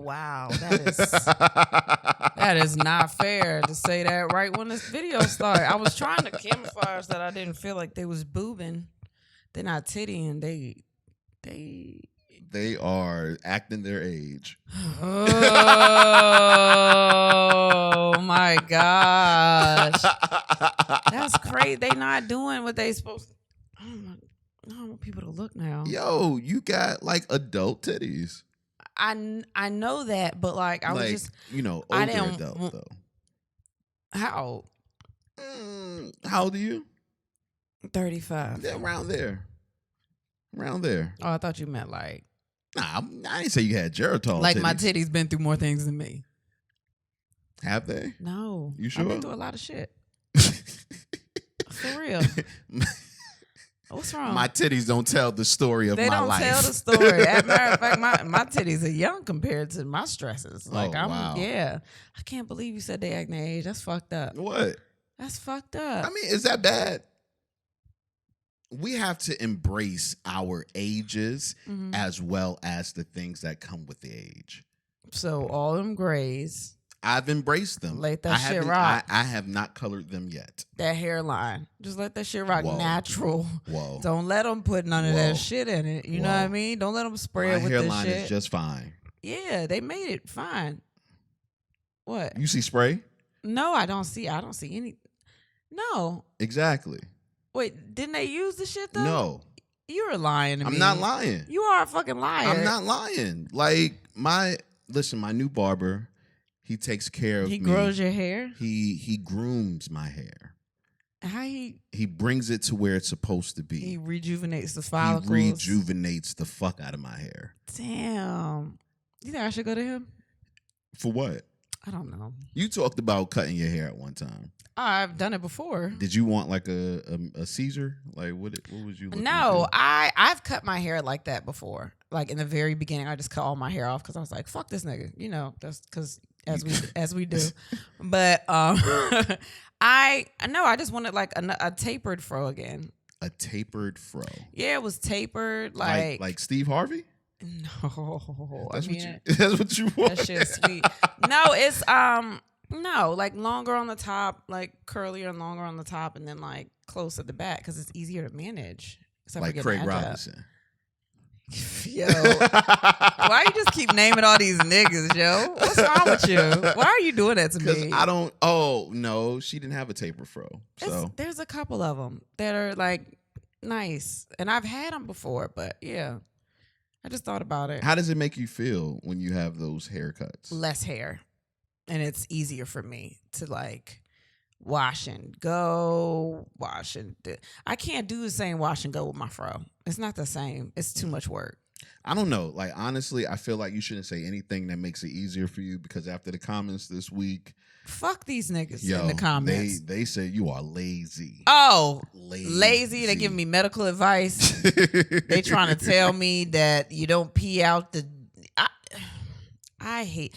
wow. That is not fair to say that right when this video started. I was trying to camouflage that I didn't feel like they was boobing. They're not tittying. They are acting their age. Oh my gosh. That's crazy. They not doing what they supposed to. I don't want people to look now. Yo, you got like adult titties. I know that, but like I was just older adult though. How? How old are you? 35. Yeah, around there. Oh, I thought you meant like. Nah, I didn't say you had Geritol like titties. my titties been through more things than me. Have they? No. You sure? I've been through a lot of shit. For real. What's wrong? My titties don't tell the story of my life. They don't tell the story. As a matter of fact, my titties are young compared to my stresses. Like wow. Yeah. I can't believe you said they act their age. That's fucked up. What? That's fucked up. I mean, is that bad? We have to embrace our ages as well as the things that come with the age. So all them grays. I've embraced them. Let that shit rock. I have not colored them yet. That hairline. Just let that shit rock. Whoa. Natural. Whoa. Don't let them put none of that shit in it. You know what I mean? Don't let them spray it with this shit. My hairline is just fine. Yeah, they made it fine. What? You see spray? No, I don't see any. No. Exactly. Wait, didn't they use the shit though? No. You're lying to me. I'm not lying. You are a fucking liar. I'm not lying. Like my new barber, he takes care of me. He grows your hair? He grooms my hair. How he brings it to where it's supposed to be. He rejuvenates the follicles. He rejuvenates the fuck out of my hair. Damn. You think I should go to him? For what? I don't know. You talked about cutting your hair at one time. I've done it before. Did you want like a Caesar? Like what was you looking No, to do? I've cut my hair like that before. Like in the very beginning, I just cut all my hair off because I was like, fuck this nigga. You know, that's because as we do. But I just wanted like a tapered fro again. A tapered fro. Yeah, it was tapered like Steve Harvey? No. That's what you want. That shit's sweet. No, it's no, like longer on the top, like curlier and longer on the top, and then like close at the back because it's easier to manage. Like Craig Robinson. Yo, why you just keep naming all these niggas, yo? What's wrong with you? Why are you doing that to me? Because I don't. Oh no, she didn't have a taper fro. So there's a couple of them that are like nice, and I've had them before, but yeah, I just thought about it. How does it make you feel when you have those haircuts? Less hair, and it's easier for me to like wash and go, wash and do. I can't do the same wash and go with my fro. It's not the same. It's too much work. I don't know. Like, honestly, I feel like you shouldn't say anything that makes it easier for you because after the comments this week. Fuck these niggas in the comments. They say you are lazy. Oh, lazy. They giving me medical advice. They trying to tell me that you don't pee out the. I hate.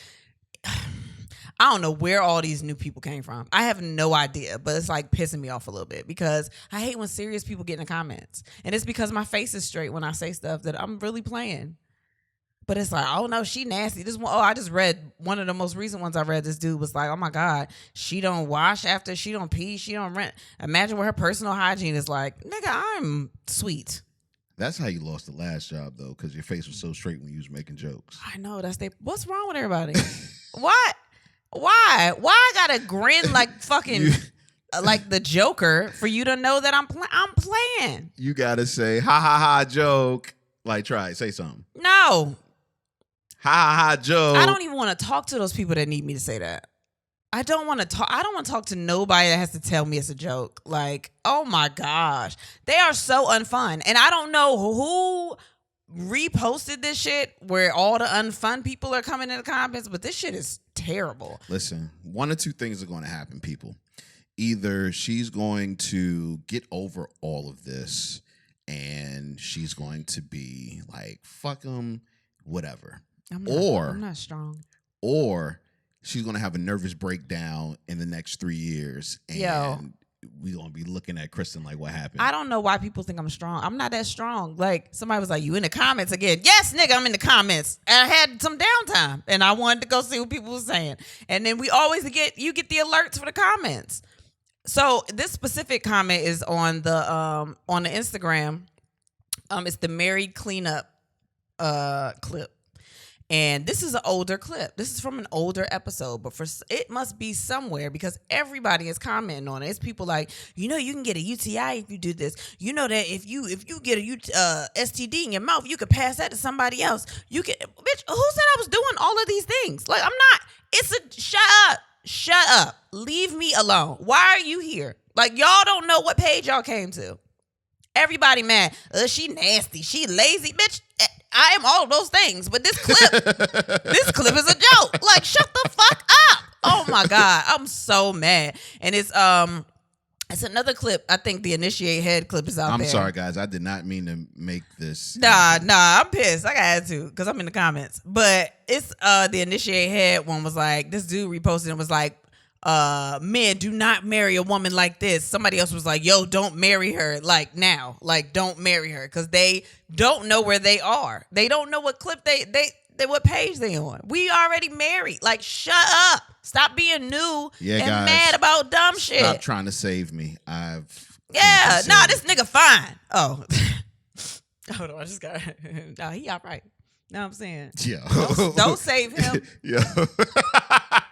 I don't know where all these new people came from. I have no idea, but it's like pissing me off a little bit because I hate when serious people get in the comments. And it's because my face is straight when I say stuff that I'm really playing. But it's like, oh no, she nasty. This one, I just read one of the most recent ones I read. This dude was like, oh my God, she don't wash after, she don't pee, she don't rent. Imagine what her personal hygiene is like. Nigga, I'm sweet. That's how you lost the last job though, because your face was so straight when you was making jokes. I know, what's wrong with everybody? What? Why? Why I gotta grin like fucking like the Joker for you to know that I'm playing? You gotta say ha ha ha joke. Like say something. No. Ha ha ha joke. I don't even want to talk to those people that need me to say that. I don't want to talk to nobody that has to tell me it's a joke. Like, oh my gosh. They are so unfun. And I don't know who reposted this shit where all the unfun people are coming in the comments, but this shit is terrible. Listen, one or two things are going to happen, people. Either she's going to get over all of this and she's going to be like, fuck them, whatever. I'm not strong. Or she's going to have a nervous breakdown in the next 3 years and we gonna be looking at Kristen like, what happened? I don't know why people think I'm strong. I'm not that strong. Like, somebody was like, you in the comments again? Yes, nigga, I'm in the comments. And I had some downtime, and I wanted to go see what people were saying. And then we always get the alerts for the comments. So this specific comment is on the Instagram. It's the married cleanup clip. And this is an older clip. This is from an older episode, but it must be somewhere because everybody is commenting on it. It's people like, you can get a UTI if you do this. You know that if you get a STD in your mouth, you could pass that to somebody else. You can, bitch. Who said I was doing all of these things? Like, I'm not. Shut up. Leave me alone. Why are you here? Like, y'all don't know what page y'all came to. Everybody mad. She nasty. She lazy, bitch. I am all of those things, but this clip is a joke. Like, shut the fuck up. Oh my God. I'm so mad. And it's another clip. I think the initiate head clip is out there. I'm sorry, guys. I did not mean to make this. Nah, I'm pissed. I got to because I'm in the comments. But it's the initiate head one was like, this dude reposted and was like, men, do not marry a woman like this. Somebody else was like, yo, don't marry her like now. Like, don't marry her because they don't know where they are. They don't know what clip they what page they on. We already married. Like, shut up. Stop being new and guys, mad about dumb shit. Stop trying to save me. This nigga fine. Oh. Hold on, I just got he all right. Know what I'm saying? Yeah. Don't save him. Yeah.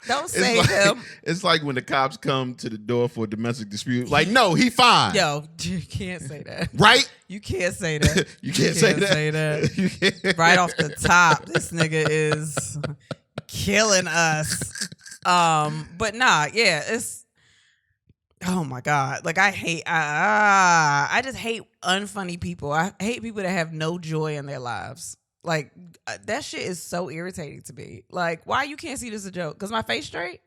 Don't save him. It's like when the cops come to the door for a domestic dispute. Like, no, he fine. Yo, you can't say that. Right? You can't say that. You can't say that. You can't. Right off the top, this nigga is killing us. But nah, yeah, it's oh my God. Like, I just hate unfunny people. I hate people that have no joy in their lives. Like, that shit is so irritating to me. Like, why you can't see this a joke? Because my face straight?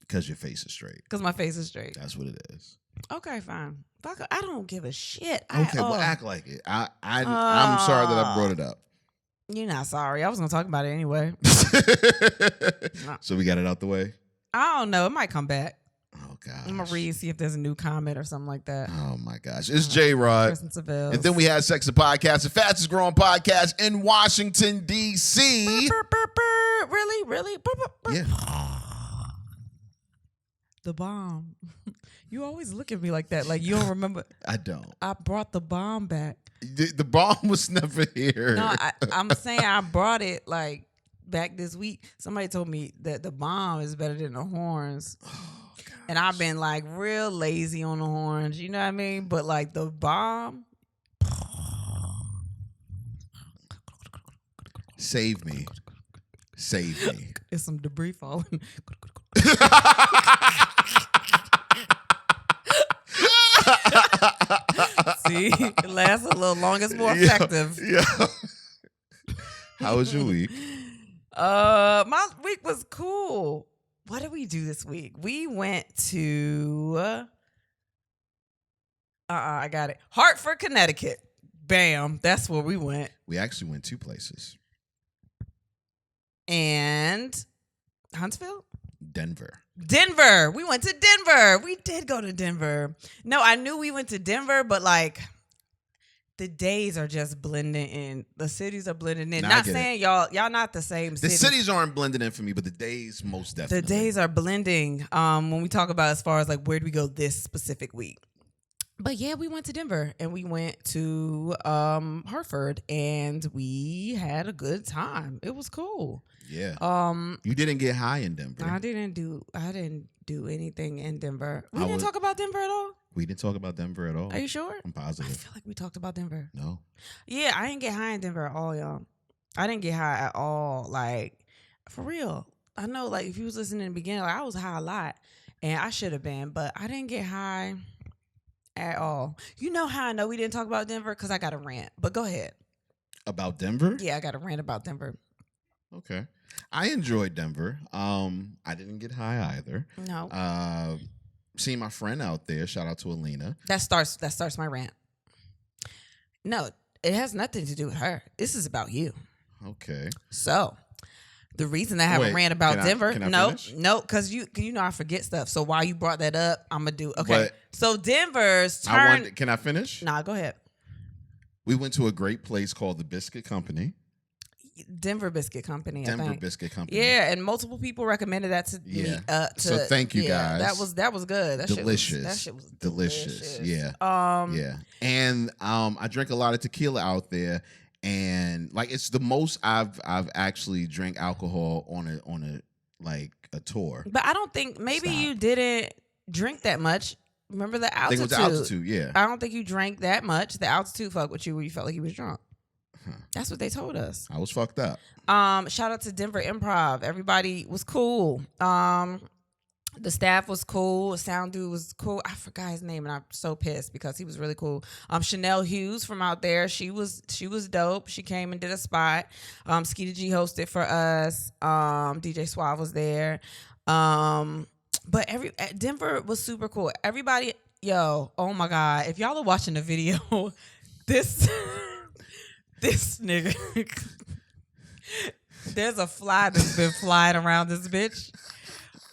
Because your face is straight. Because my face is straight. That's what it is. Okay, fine. Fuck, I don't give a shit. Okay, well, act like it. I'm sorry that I brought it up. You're not sorry. I was going to talk about it anyway. So we got it out the way? I don't know. It might come back. Oh, gosh. I'm going to read, see if there's a new comment or something like that. Oh, my gosh. It's J-Rod. Kristen Sivills. And then we had Sexting Podcast, the fastest growing podcast in Washington, D.C. Really? Yeah. The bomb. You always look at me like that. Like, you don't remember. I don't. I brought the bomb back. The bomb was never here. No, I'm saying I brought it, like, back this week. Somebody told me that the bomb is better than the horns. And I've been like real lazy on the horns, you know what I mean? But like the bomb. Save me. It's some debris falling. See, it lasts a little longer. It's more effective. Yeah. How was your week? My week was cool. What did we do this week? We went to I got it. Hartford, Connecticut. Bam. That's where we went. We actually went 2 places. And Huntsville? Denver. We went to Denver. We did go to Denver. No, I knew we went to Denver, but like the days are just blending in. The cities are blending in. Not saying y'all not the same The cities. cities aren't blending in for me, but the days most definitely. The days are blending when we talk about as far as like where do we go this specific week. But yeah, we went to Denver and we went to Hartford and we had a good time. It was cool. Yeah. You didn't get high in Denver. I didn't do anything in Denver. We didn't talk about Denver at all? We didn't talk about Denver at all. Are you sure? I'm positive. I feel like we talked about Denver. No. Yeah, I didn't get high in Denver at all, y'all. I didn't get high at all. Like, for real. I know, like, if you was listening in the beginning, like, I was high a lot. And I should have been, but I didn't get high at all. You know how I know we didn't talk about Denver? Because I got a rant. But go ahead. About Denver? Yeah, I got a rant about Denver. Okay. I enjoyed Denver. I didn't get high either. No. Seeing my friend out there, shout out to Alina. That starts my rant. No, it has nothing to do with her. This is about you. Okay. So, The reason I haven't ran about Denver, can I no, because you know I forget stuff. So while you brought that up, I'm gonna do okay. But so Denver's turn. Can I finish? Nah, go ahead. We went to a great place called the Biscuit Company. Denver Biscuit Company. Denver Biscuit Company. Yeah, and multiple people recommended that to me. So thank you guys. That was good. Delicious. That shit was delicious. Yeah. Yeah. And I drink a lot of tequila out there. And like it's the most I've actually drank alcohol on a tour. But I don't think you didn't drink that much. Remember the altitude? I think it was the altitude, yeah. I don't think you drank that much. The altitude fucked with you where you felt like you was drunk. That's what they told us. I was fucked up. Shout out to Denver Improv. Everybody was cool. The staff was cool. The sound dude was cool. I forgot his name, and I'm so pissed because he was really cool. Chanel Hughes from out there. She was dope. She came and did a spot. Skeeta G hosted for us. DJ Suave was there. But Denver was super cool. Everybody, oh my God. If y'all are watching the video, this nigga, there's a fly that's been flying around this bitch.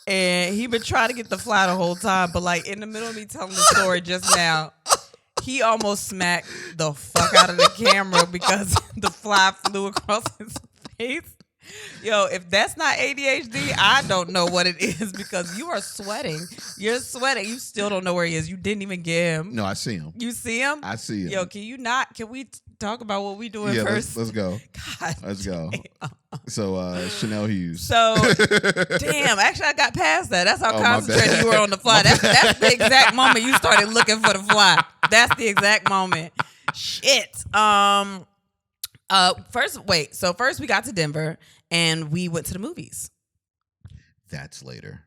And he been trying to get the fly the whole time, but like in the middle of me telling the story just now, he almost smacked the fuck out of the camera because the fly flew across his face. Yo, if that's not ADHD, I don't know what it is because you are sweating. You're sweating. You still don't know where he is. You didn't even get him. No, I see him. You see him? I see him. Yo, can we talk about what we doing first? Let's go. God. Let's go. So, Chanel Hughes. So, damn. Actually, I got past that. That's how concentrated you were on the fly. That's the exact moment you started looking for the fly. That's the exact moment. Shit. First we got to Denver and we went to the movies. That's later.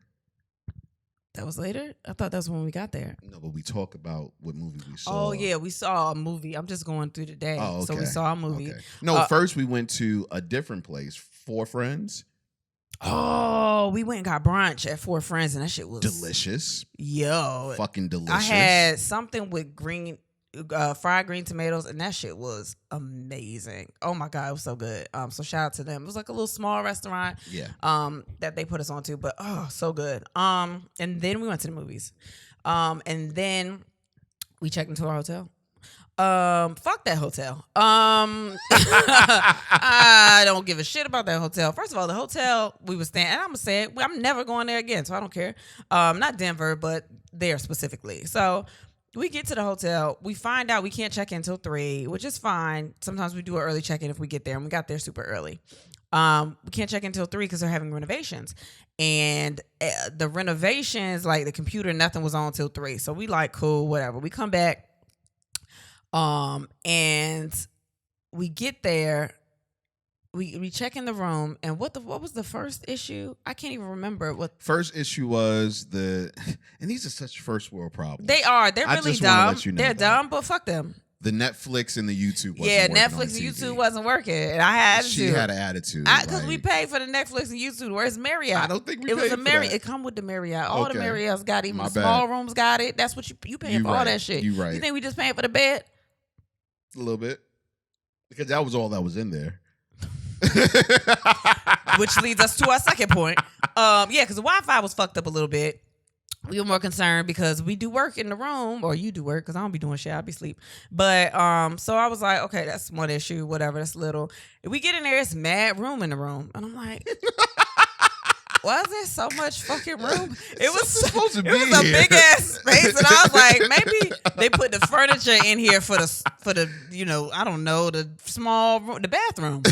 That was later? I thought that was when we got there. No, but we talk about what movie we saw. Oh, yeah, we saw a movie. I'm just going through the day. Oh, okay. So we saw a movie. Okay. No, first we went to a different place, Four Friends. Oh, we went and got brunch at Four Friends, and that shit was delicious. Yo. Fucking delicious. I had something with fried green tomatoes, and that shit was amazing. Oh my God, it was so good. So shout out to them. It was like a little small restaurant. Yeah. That they put us on to, but so good. And then we went to the movies. And then we checked into our hotel. Fuck that hotel. I don't give a shit about that hotel. First of all, the hotel we were staying, and I'm gonna say it, I'm never going there again, so I don't care. Not Denver, but there specifically. So we get to the hotel. We find out we can't check in until 3, which is fine. Sometimes we do an early check-in if we get there, and we got there super early. We can't check in until 3 because they're having renovations. And the renovations, like the computer, nothing was on till 3. So we like, cool, whatever. We come back, and we get there. We check in the room, and what was the first issue? I can't even remember what. First issue was and these are such first world problems. They are. They're really dumb. They're dumb, but fuck them. The Netflix and the YouTube wasn't working Netflix and YouTube wasn't working, and I had attitude. She had an attitude because we paid for the Netflix and YouTube. Where's Marriott? I don't think we. It was paid a Marriott. For that. It come with the Marriott. All the Marriotts got it. Even the bad. small rooms got it. That's what you paying for all that shit. You right. You think we just paying for the bed? A little bit, because that was all that was in there. Which leads us to our second point. Because the Wi-Fi was fucked up a little bit. We were more concerned because we do work in the room, or you do work because I don't be doing shit. I be asleep. But so I was like, okay, that's one issue, whatever. That's little. If we get in there, it's mad room in the room, and I'm like, why is there so much fucking room? It was supposed to be. It was a big ass space, and I was like, maybe they put the furniture in here for the I don't know, the small room, the bathroom.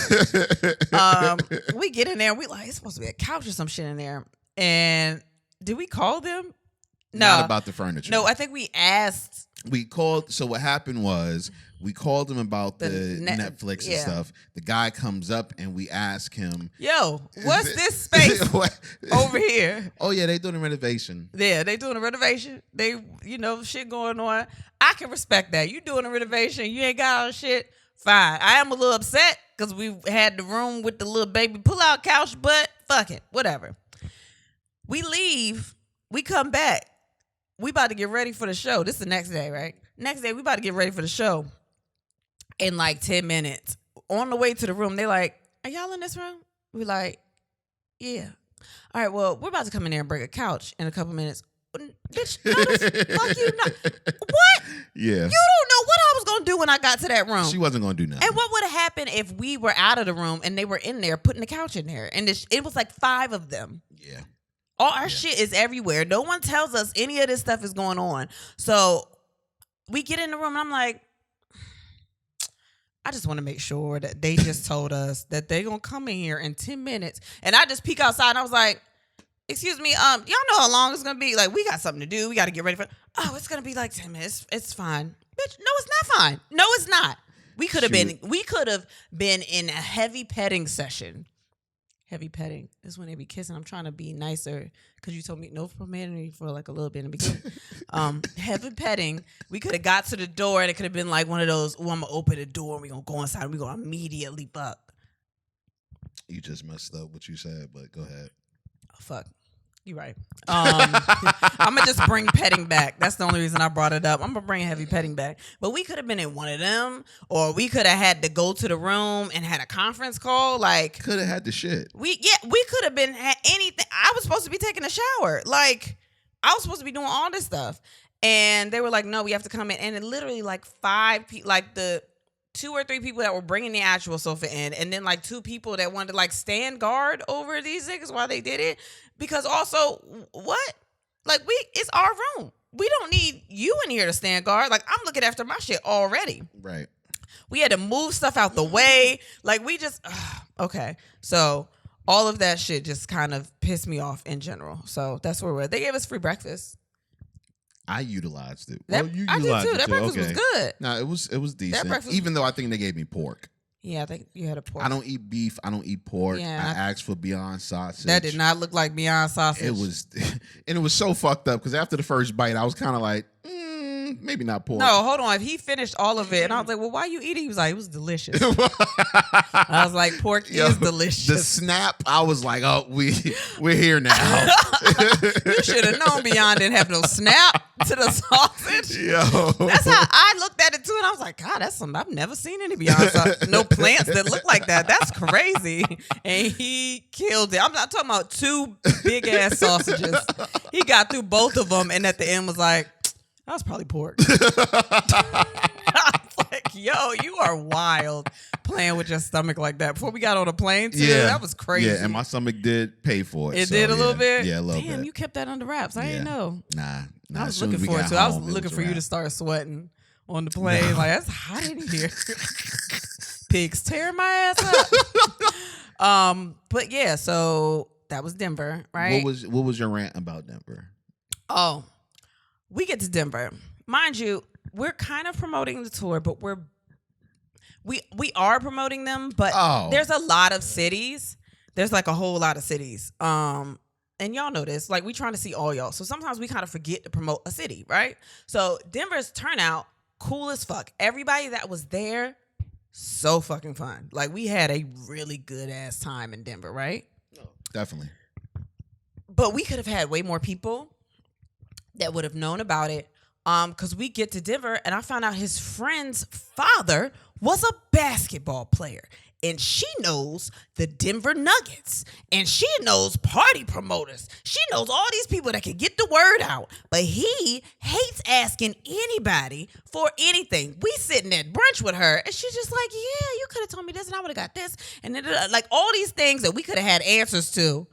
We get in there, and we like, it's supposed to be a couch or some shit in there. And did we call them? No, not about the furniture. No, I think we asked. We called. So what happened was we called him about the Netflix and stuff. The guy comes up and we ask him, "Yo, what's this space over here?" Oh yeah, they doing a renovation. Yeah, they doing a renovation. They, shit going on. I can respect that. You doing a renovation? You ain't got all shit. Fine. I am a little upset because we had the room with the little baby pull-out couch, but fuck it, whatever. We leave. We come back. We about to get ready for the show. This is the next day, right? Next day, we about to get ready for the show. In like 10 minutes. On the way to the room, they like, are y'all in this room? We like, Yeah. All right, well, we're about to come in there and break a couch in a couple minutes. Bitch, no, fuck you. Not. What? Yeah. You don't know what I was going to do when I got to that room. She wasn't going to do nothing. And what would have happened if we were out of the room and they were in there putting the couch in there? And it was like 5 of them. Yeah. All our shit is everywhere. No one tells us any of this stuff is going on. So we get in the room and I'm like, I just want to make sure that they just told us that they're going to come in here in 10 minutes. And I just peek outside and I was like, excuse me, y'all know how long it's going to be? Like, we got something to do. We got to get ready for it. Oh, it's going to be like 10 minutes. It's fine. Bitch, no, it's not fine. No, it's not. We could have been in a heavy petting session. Heavy petting is when they be kissing. I'm trying to be nicer because you told me no profanity for like a little bit in the beginning. Heavy petting. We could have got to the door and it could have been like one of those, I'm going to open the door and we're going to go inside and we're going to immediately fuck. You just messed up what you said, but go ahead. Oh, fuck. You're right. I'm going to just bring petting back. That's the only reason I brought it up. I'm going to bring heavy petting back. But we could have been in one of them, or we could have had to go to the room and had a conference call. Like, could have had the shit. We could have been had anything. I was supposed to be taking a shower. Like, I was supposed to be doing all this stuff. And they were like, no, we have to come in. And it literally like 5 people, like the 2 or 3 people that were bringing the actual sofa in, and then like 2 people that wanted to like stand guard over these niggas while they did it. Because also, what? Like, it's our room. We don't need you in here to stand guard. Like, I'm looking after my shit already. Right. We had to move stuff out the way. Like, we just, okay. So all of that shit just kind of pissed me off in general. So that's where we're at. They gave us free breakfast. I utilized it. I did too. That breakfast was good. No, it was decent. Even though I think they gave me pork. Yeah, I think you had a pork. I don't eat beef. I don't eat pork. Yeah, I asked for Beyond sausage. That did not look like Beyond sausage. It was so fucked up because after the first bite, I was kind of like, maybe not pork. No, hold on. If he finished all of it, and I was like, well, why you eating? He was like, it was delicious. I was like, pork is delicious. The snap, I was like, oh, we're here now. You should have known Beyond didn't have no snap to the sausage. Yo. That's how I looked at it too, and I was like, God, that's something I've never seen any Beyond sausage. No plants that look like that. That's crazy. And he killed it. I'm not talking about 2 big ass sausages. He got through both of them, and at the end was like, that was probably pork. I was like, yo, you are wild playing with your stomach like that. Before we got on a plane, too, that was crazy. Yeah, and my stomach did pay for it. It did a little bit? Yeah, a little bit. Damn, you kept that under wraps. I didn't know. Nah. I was looking forward to it. I was looking for you to start sweating on the plane. No. Like, that's hot in here. Pigs tearing my ass up. But yeah, so that was Denver, right? What was your rant about Denver? Oh, we get to Denver. Mind you, we're kind of promoting the tour, but we are promoting them, but there's a lot of cities. There's like a whole lot of cities. And y'all know this. Like, we trying to see all y'all. So sometimes we kind of forget to promote a city, right? So Denver's turnout, cool as fuck. Everybody that was there, so fucking fun. Like, we had a really good ass time in Denver, right? Oh, definitely. But we could have had way more people that would have known about it. Because we get to Denver and I found out his friend's father was a basketball player. And she knows the Denver Nuggets. And she knows party promoters. She knows all these people that can get the word out. But he hates asking anybody for anything. We sitting at brunch with her and she's just like, yeah, you could have told me this and I would have got this. And then, like, all these things that we could have had answers to.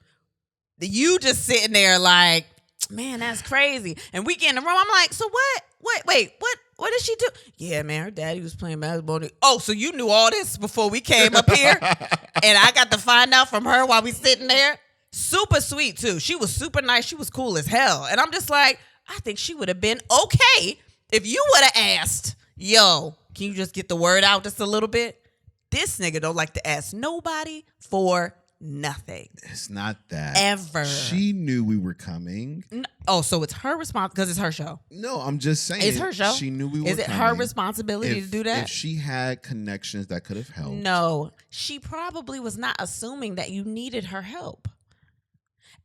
You just sitting there like, man, that's crazy. And we get in the room. I'm like, so what? What did she do? Yeah, man, her daddy was playing basketball. Oh, so you knew all this before we came up here? And I got to find out from her while we sitting there? Super sweet, too. She was super nice. She was cool as hell. And I'm just like, I think she would have been okay if you would have asked, yo, can you just get the word out just a little bit? This nigga don't like to ask nobody for nothing. It's not that. Ever. She knew we were coming. Oh, so it's her responsibility because it's her show. No, I'm just saying. It's her show. She knew we were coming. Is it her responsibility to do that? If she had connections that could have helped. No, she probably was not assuming that you needed her help.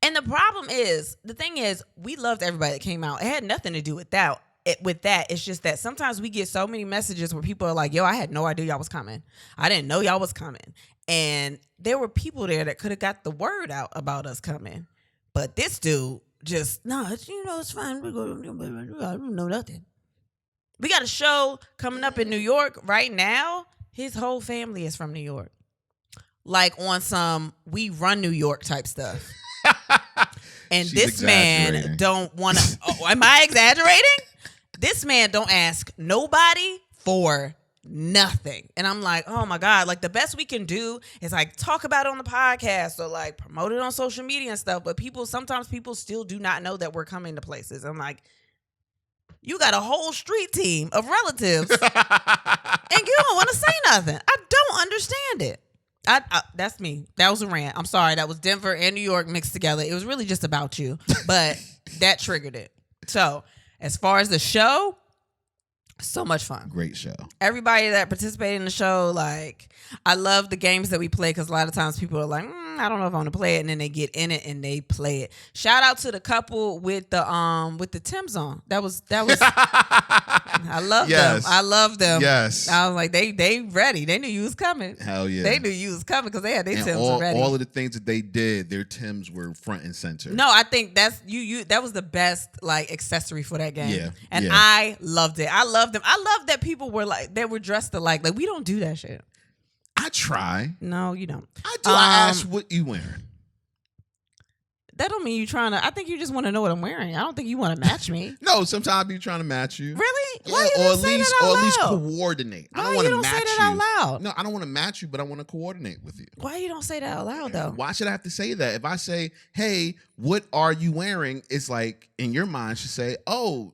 And the thing is, we loved everybody that came out. It had nothing to do with that. with that, it's just that sometimes we get so many messages where people are like, yo, I had no idea y'all was coming. I didn't know y'all was coming. And there were people there that could have got the word out about us coming. But this dude just, no, it's fine. I don't know nothing. We got a show coming up in New York right now. His whole family is from New York. Like on some we run New York type stuff. And She's this man don't want to. Oh, am I exaggerating? This man don't ask nobody for nothing. And I'm like, oh my God, like the best we can do is like talk about it on the podcast or like promote it on social media and stuff. But sometimes people still do not know that we're coming to places. I'm like, you got a whole street team of relatives and you don't want to say nothing. I don't understand it. That's me. That was a rant. I'm sorry. That was Denver and New York mixed together. It was really just about you, but that triggered it. So as far as the show, so much fun. Great show. Everybody that participated in the show, like, I love the games that we play because a lot of times people are like, I don't know if I want to play it, and then they get in it and they play it. Shout out to the couple with the Timbs on. That was I love them. I love them. Yes. I was like, they ready. They knew you was coming. Hell yeah. They knew you was coming because they had their Timbs ready. All of the things that they did, their Timbs were front and center. No, I think that's you. That was the best like accessory for that game. Yeah. And yeah. I loved it. I loved them. I love that people were like they were dressed alike. Like we don't do that shit. I try. No, you don't. I do. I ask what you wearing. That don't mean you trying to. I think you just want to know what I'm wearing. I don't think you want to match me. No, sometimes I be trying to match you. Really? Yeah, Why you or don't say that out or loud? at least coordinate. I don't want to match say that you. out loud? No, I don't want to match you, but I want to coordinate with you. Why you don't say that out loud though? Why should I have to say that? If I say, "Hey, what are you wearing?" It's like in your mind should say, "Oh,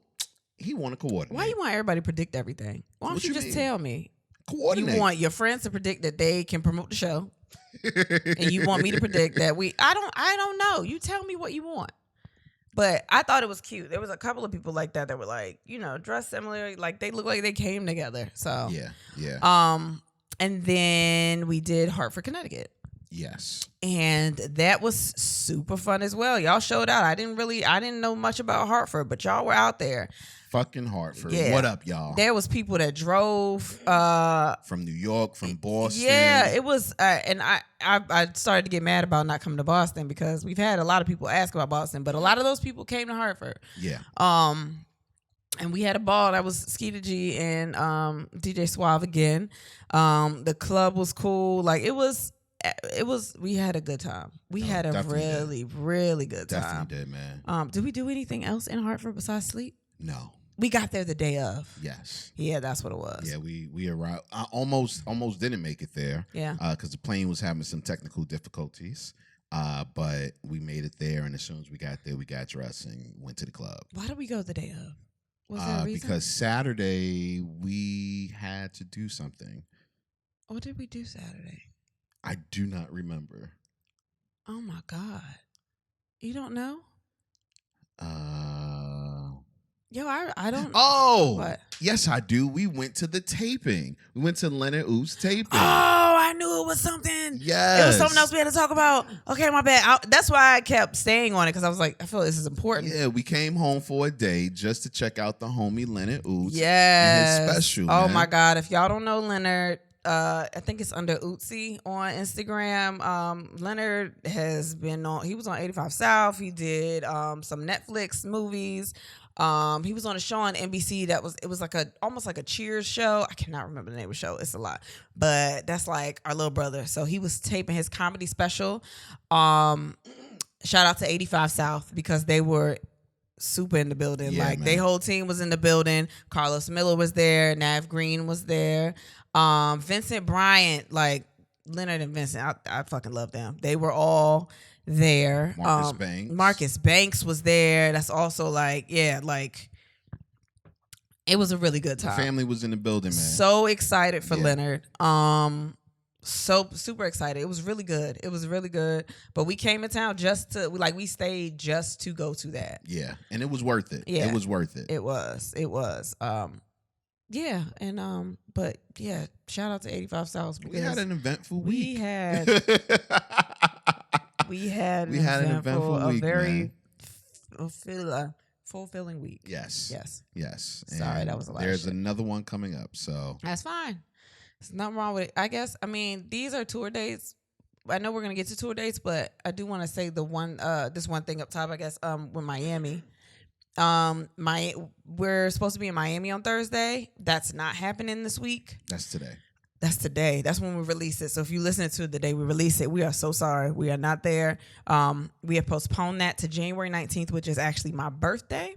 he want to coordinate." Why you want everybody to predict everything? Why don't What you you just mean? tell me? Coordinate. You want your friends to predict that they can promote the show. And you want me to predict that I don't know. You tell me what you want. But I thought it was cute. There was a couple of people like that were like, dressed similar, like they look like they came together. So yeah. And then we did Hartford, Connecticut. Yes. And that was super fun as well. Y'all showed out. I didn't know much about Hartford, but y'all were out there. Fucking Hartford. Yeah. What up, y'all? There was people that drove from New York, from Boston. Yeah, it was, and I started to get mad about not coming to Boston because we've had a lot of people ask about Boston, but a lot of those people came to Hartford. Yeah. And we had a ball. That was Skeeta G and DJ Suave again. The club was cool. Like it was. We had a good time. We had a really, really good time. Definitely did, man. Did we do anything else in Hartford besides sleep? No. We got there the day of. Yes. Yeah, that's what it was. Yeah, we arrived. I almost didn't make it there. Yeah. Because the plane was having some technical difficulties. But we made it there, and as soon as we got there, we got dressed and went to the club. Why did we go the day of? Was there a reason? Because Saturday we had to do something. What did we do Saturday? I do not remember. Oh my God. You don't know? Yo, I don't. Oh, what? Yes, I do. We went to the taping. We went to Leonard Oo's taping. Oh, I knew it was something. Yes. It was something else we had to talk about. Okay, my bad. That's why I kept staying on it because I was like, I feel like this is important. Yeah, we came home for a day just to check out the homie Leonard Oo's. Yes. And his special. Oh man. my God. If y'all don't know Leonard, I think it's under Ootsy on Instagram. Leonard has been on. He was on 85 South. He did some Netflix movies. He was on a show on NBC it was like almost like a Cheers show. I cannot remember the name of the show. It's a lot, but that's like our little brother. So he was taping his comedy special. Shout out to 85 South because they were super in the building. Yeah, like man. their whole team was in the building. Carlos Miller was there. Nav Green was there. Vincent Bryant, like Leonard and Vincent, I fucking love them. They were all there. Marcus Banks was there. That's also like, yeah, like it was a really good time. The family was in the building, man. So excited for Leonard. So super excited. It was really good. It was really good. But we came in town we stayed just to go to that. Yeah. And it was worth it. Yeah. It was worth it. It was. Yeah, and but yeah, shout out to 85 South. We had an eventful week. We had an eventful week, a very fulfilling week. Yes. Sorry, that was a lot. There's another one coming up, so that's fine. There's nothing wrong with it. I guess. I mean, these are tour dates. I know we're gonna get to tour dates, but I do want to say this one thing up top. I guess with Miami. We're supposed to be in Miami on Thursday. That's not happening this week. That's today. That's today. That's when we release it. So if you listen to it the day we release it, we are so sorry. We are not there. We have postponed that to January 19th, which is actually my birthday.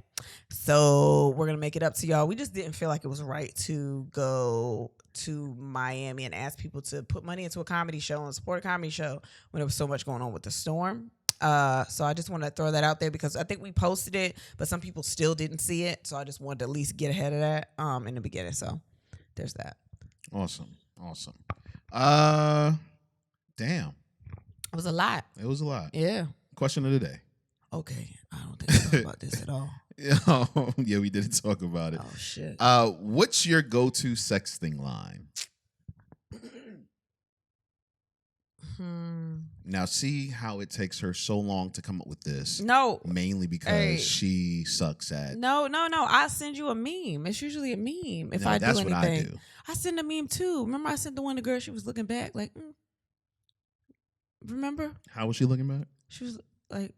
So we're going to make it up to y'all. We just didn't feel like it was right to go to Miami and ask people to put money into a comedy show and support a comedy show when there was so much going on with the storm. So I just want to throw that out there because I think we posted it, but some people still didn't see it. So I just wanted to at least get ahead of that in the beginning. So there's that. Awesome. Damn. It was a lot. It was a lot. Yeah. Question of the day. Okay. I don't think we talked about this at all. Yeah, we didn't talk about it. Oh, shit. What's your go-to sexting line? Now, see how it takes her so long to come up with this? No. Mainly because she sucks at... No. I send you a meme. It's usually a meme if I do anything. That's what I do. I send a meme, too. Remember I sent the one the girl, she was looking back like, Remember? How was she looking back? She was like,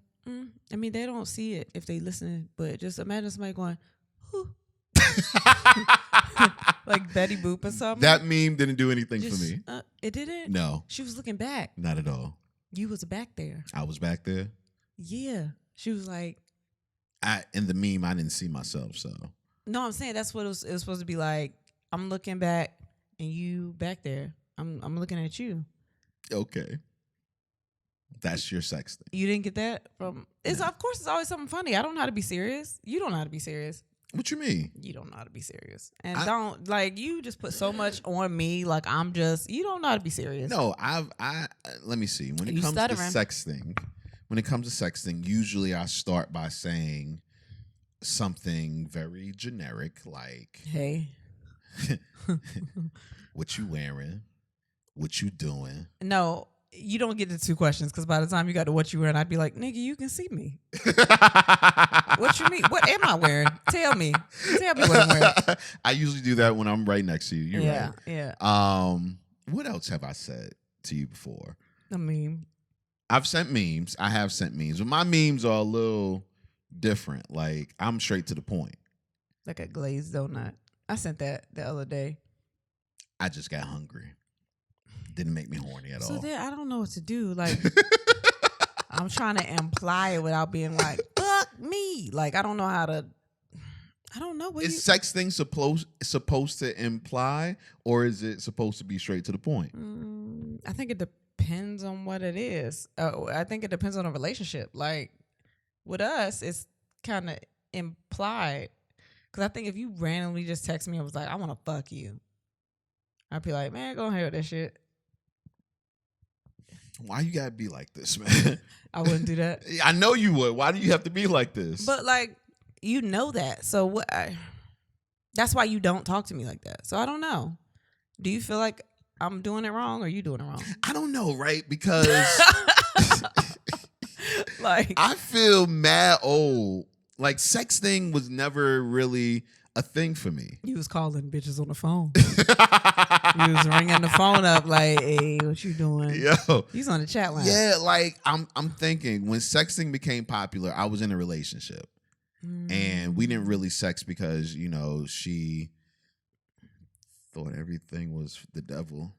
I mean, they don't see it if they listen, but just imagine somebody going, whoo. Like Betty Boop or something. That meme didn't do anything for me. It didn't? No. She was looking back. Not at all. You was back there. I was back there? Yeah. She was like... In the meme, I didn't see myself, so... No, I'm saying that's what it was supposed to be like. I'm looking back and you back there. I'm looking at you. Okay. That's your sex thing. You didn't get that from... Of course, it's always something funny. I don't know how to be serious. You don't know how to be serious. What you mean? You don't know how to be serious. And you just put so much on me. Like, you don't know how to be serious. No, let me see. When it comes to sexting, usually I start by saying something very generic, like, hey, what you wearing? What you doing? No, you don't get the two questions because by the time you got to what you wearing, I'd be like, nigga, you can see me. What you mean? What am I wearing? Tell me what I'm wearing. I usually do that when I'm right next to you. You're right. Yeah. What else have I said to you before? A meme. I've sent memes. I have sent memes, but my memes are a little different. Like, I'm straight to the point. Like a glazed donut. I sent that the other day. I just got hungry. Didn't make me horny at all. So then I don't know what to do. Like, I'm trying to imply it without being like, fuck me. Like, I don't know how to. I don't know. Is sexting supposed to imply, or is it supposed to be straight to the point? I think it depends on what it is. I think it depends on the relationship. Like, with us, it's kind of implied. Because I think if you randomly just text me and was like, I want to fuck you, I'd be like, man, go ahead with that shit. Why you gotta be like this, man? I wouldn't do that. I know you would. Why do you have to be like this? But like, you know that. So what? That's why you don't talk to me like that. So I don't know. Do you feel like I'm doing it wrong or you doing it wrong? I don't know, right? Because like, I feel mad old. Like, sexting was never really a thing for me. You was calling bitches on the phone. You was ringing the phone up like, hey, what you doing? Yo. He's on the chat line. Yeah, like, I'm thinking when sexting became popular, I was in a relationship. And we didn't really sex because, she thought everything was the devil.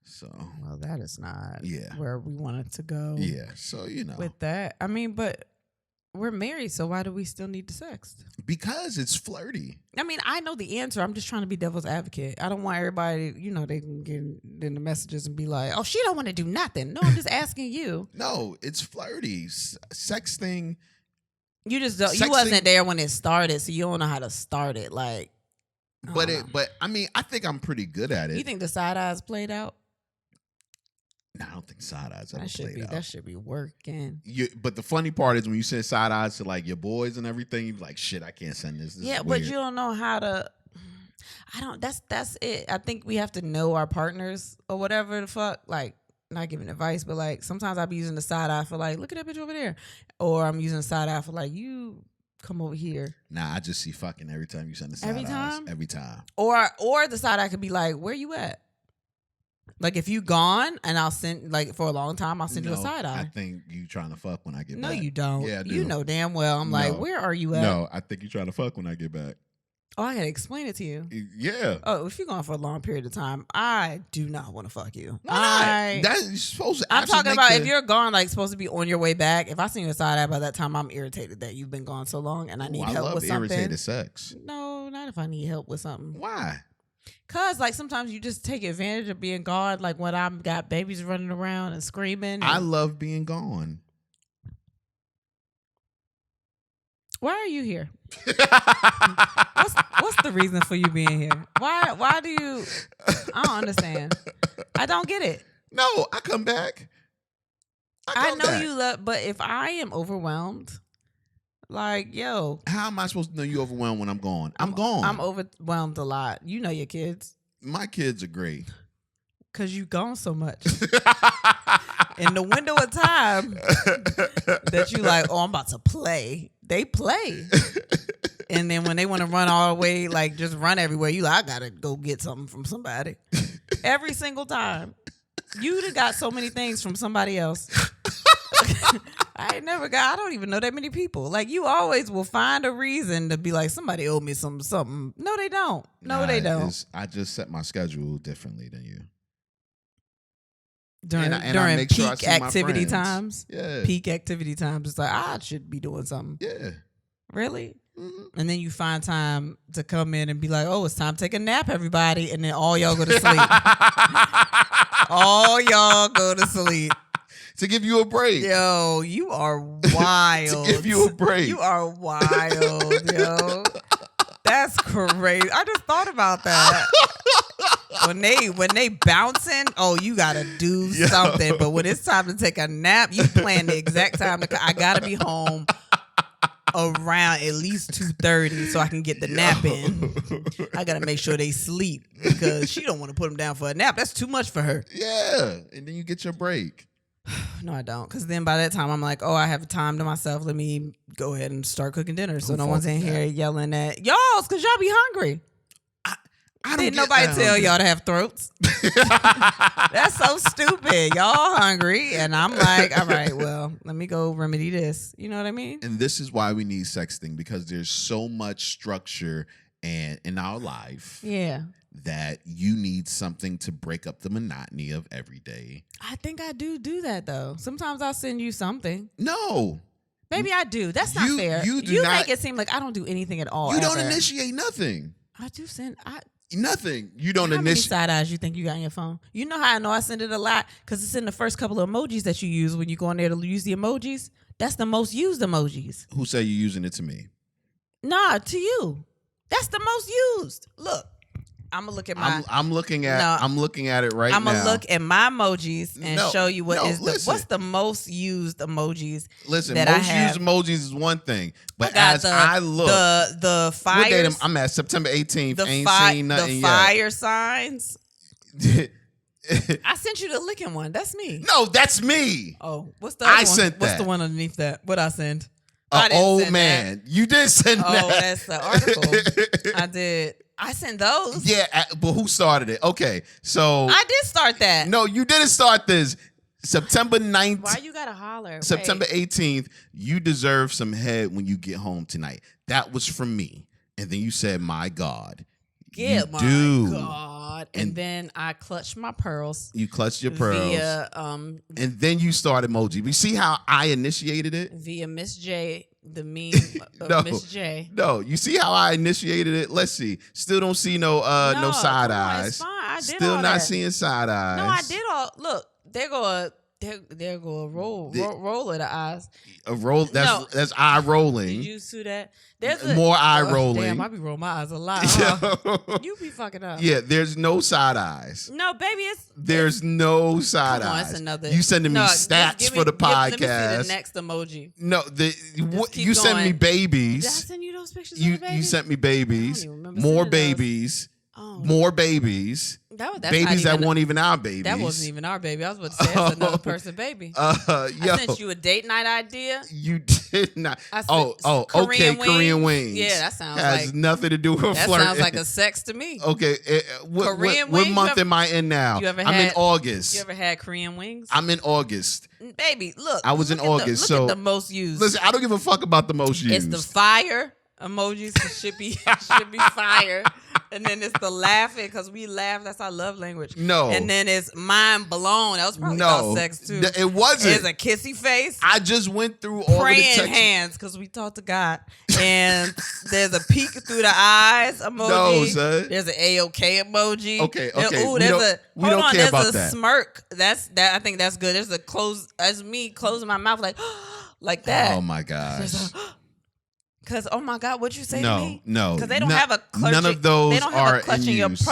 So, well, that is not yeah. where we wanted to go. Yeah, so, With that, I mean, but we're married, so why do we still need to sext? Because it's flirty. I mean, I know the answer. I'm just trying to be devil's advocate. I don't want everybody, they can get in the messages and be like, oh, she don't want to do nothing. No, I'm just asking you. No, it's flirty. Sexting. You just don't, you wasn't there when it started, so you don't know how to start it. Like, but I mean, I think I'm pretty good at it. You think the side eyes played out? No, I don't think side eyes ever played out. That should be working. But the funny part is when you send side eyes to like your boys and everything, you be like, shit, I can't send this. Yeah, but you don't know how to. That's it. I think we have to know our partners or whatever the fuck. Like, not giving advice, but like sometimes I'll be using the side eye for like, look at that bitch over there, or I'm using the side eye for like, you come over here. Nah, I just see fucking every time you send the side Every eyes. time? Every time. Or the side eye could be like, where you at? Like if you gone and I'll send like for a long time, I'll send you a side eye. I think you trying to fuck when I get No, back. you don't. Yeah, I do. You know damn well. I'm like, where are you at? No, I think you trying to fuck when I get back. Oh, I gotta explain it to you. Yeah. Oh, if you're gone for a long period of time, I do not want to fuck you. Why not? You're supposed to. I'm talking about if you're gone, like supposed to be on your way back. If I send you a side eye by that time, I'm irritated that you've been gone so long and I need help with something. Irritated sex. No, not if I need help with something. Why? Cause like sometimes you just take advantage of being gone. Like when I've got babies running around and screaming. I love being gone. Why are you here? What's the reason for you being here? Why do you? I don't understand. I don't get it. No, I come back. I know you love, but if I am overwhelmed, like yo, how am I supposed to know you overwhelmed when I'm gone? I'm gone. I'm overwhelmed a lot. You know your kids. My kids are great. Cause you gone so much. In the window of time that you like, oh, I'm about to play. They play. And then when they want to run all the way, like just run everywhere, you like, I gotta go get something from somebody. Every single time. You done got so many things from somebody else. I don't even know that many people. Like you always will find a reason to be like, somebody owed me something. No, they don't. They don't. I just set my schedule differently than you. During make sure I peak see my activity friends. times. Yeah. Peak activity times. It's like, I should be doing something. Yeah. Really? Mm-hmm. And then you find time to come in and be like, oh, it's time to take a nap, everybody. And then all y'all go to sleep. All y'all go to sleep. To give you a break. Yo, you are wild. To give you a break. You are wild, yo. That's crazy. I just thought about that. When they bouncing, oh, you gotta do something. But when it's time to take a nap, you plan the exact time. I gotta be home around at least 2:30 so I can get the nap in. I gotta make sure they sleep because she don't want to put them down for a nap. That's too much for her. Yeah, and then you get your break. No, I don't. Because then by that time, I'm like, oh, I have time to myself. Let me go ahead and start cooking dinner. So no one's in here yelling at y'all because y'all be hungry. Didn't nobody tell y'all to have throats? That's so stupid. Y'all hungry. And I'm like, all right, well, let me go remedy this. You know what I mean? And this is why we need sexting, because there's so much structure and in our life. Yeah. That you need something to break up the monotony of every day. I think I do that, though. Sometimes I'll send you something. No. Maybe I do. That's not fair. You make it seem like I don't do anything at all. You don't initiate nothing. I do send... Nothing. You don't initiate. How many initiate. side eyes you think you got on your phone? You know how I know I send it a lot? Because it's in the first couple of emojis that you use when you go on there to use the emojis. That's the most used emojis. Who say you're using it to me? Nah, to you. That's the most used. Look. I'm gonna look at my. I'm looking at it right now. I'm gonna look at my emojis and show you what's the most used emojis. Listen, that most used emojis is one thing, but I look, the fire. What date I'm at? September 18th. Ain't seen nothing the yet. Fire signs. I sent you the licking one. That's me. No, that's me. Oh, what's the other one? Sent that. What's the one underneath that? What I send? Old man. That. You did send that. Oh, that's the article. I did. I sent those. Yeah, but who started it? Okay, so I did start that. No, you didn't start this. September 9th. Why you gotta holler? September 18th. You deserve some head when you get home tonight. That was from me, and then you said, "My God." Yeah, my God. And then I clutched my pearls. You clutched your pearls. Via, and then you started emoji. You see how I initiated it? Via Miss J, the meme no, of Miss J. No, you see how I initiated it? Let's see. Still don't see no side eyes. It's fine. I did Still all not that. seeing side eyes. No, I did all. Look, there go a roll of the eyes. A roll. That's eye rolling. Did you see that? There's more eye rolling. Damn, I be rolling my eyes a lot. Huh? You be fucking up. Yeah, there's no side eyes. No, baby, there's no side eyes. It's another. You sending me stats for the podcast. Let me see the next emoji. No, you sent me babies. Did I send you those pictures? Of the babies? You sent me babies. More babies. Oh. More babies. That's babies that weren't even our babies. That wasn't even our baby. I was about to say that's another person's baby. I sent you a date night idea. You did not. Okay, Korean wings. Yeah, that sounds has like nothing to do with that flirting. sounds like a sex to me. Okay, Korean what wings? month am I in now? I'm in August. You ever had Korean wings? I'm in August. Baby, look. I was in August. Look at the most used. Listen, I don't give a fuck about the most used. It's the fire emojis. It should be fire. And then it's the laughing because we laugh. That's our love language. No. And then it's mind blown. That was probably about sex too. It wasn't. It's a kissy face. I just went through all praying of the text. hands because we talk to God. And there's a peek through the eyes emoji. No, son. There's an A-OK emoji. Okay. Ooh, there's we don't care about that. There's a smirk. That I think that's good. There's a close. That's me closing my mouth like that. Oh my gosh. Because, oh my God, what'd you say to me? No. Because they don't have a clutching. None of those they don't have are a clutching in your use.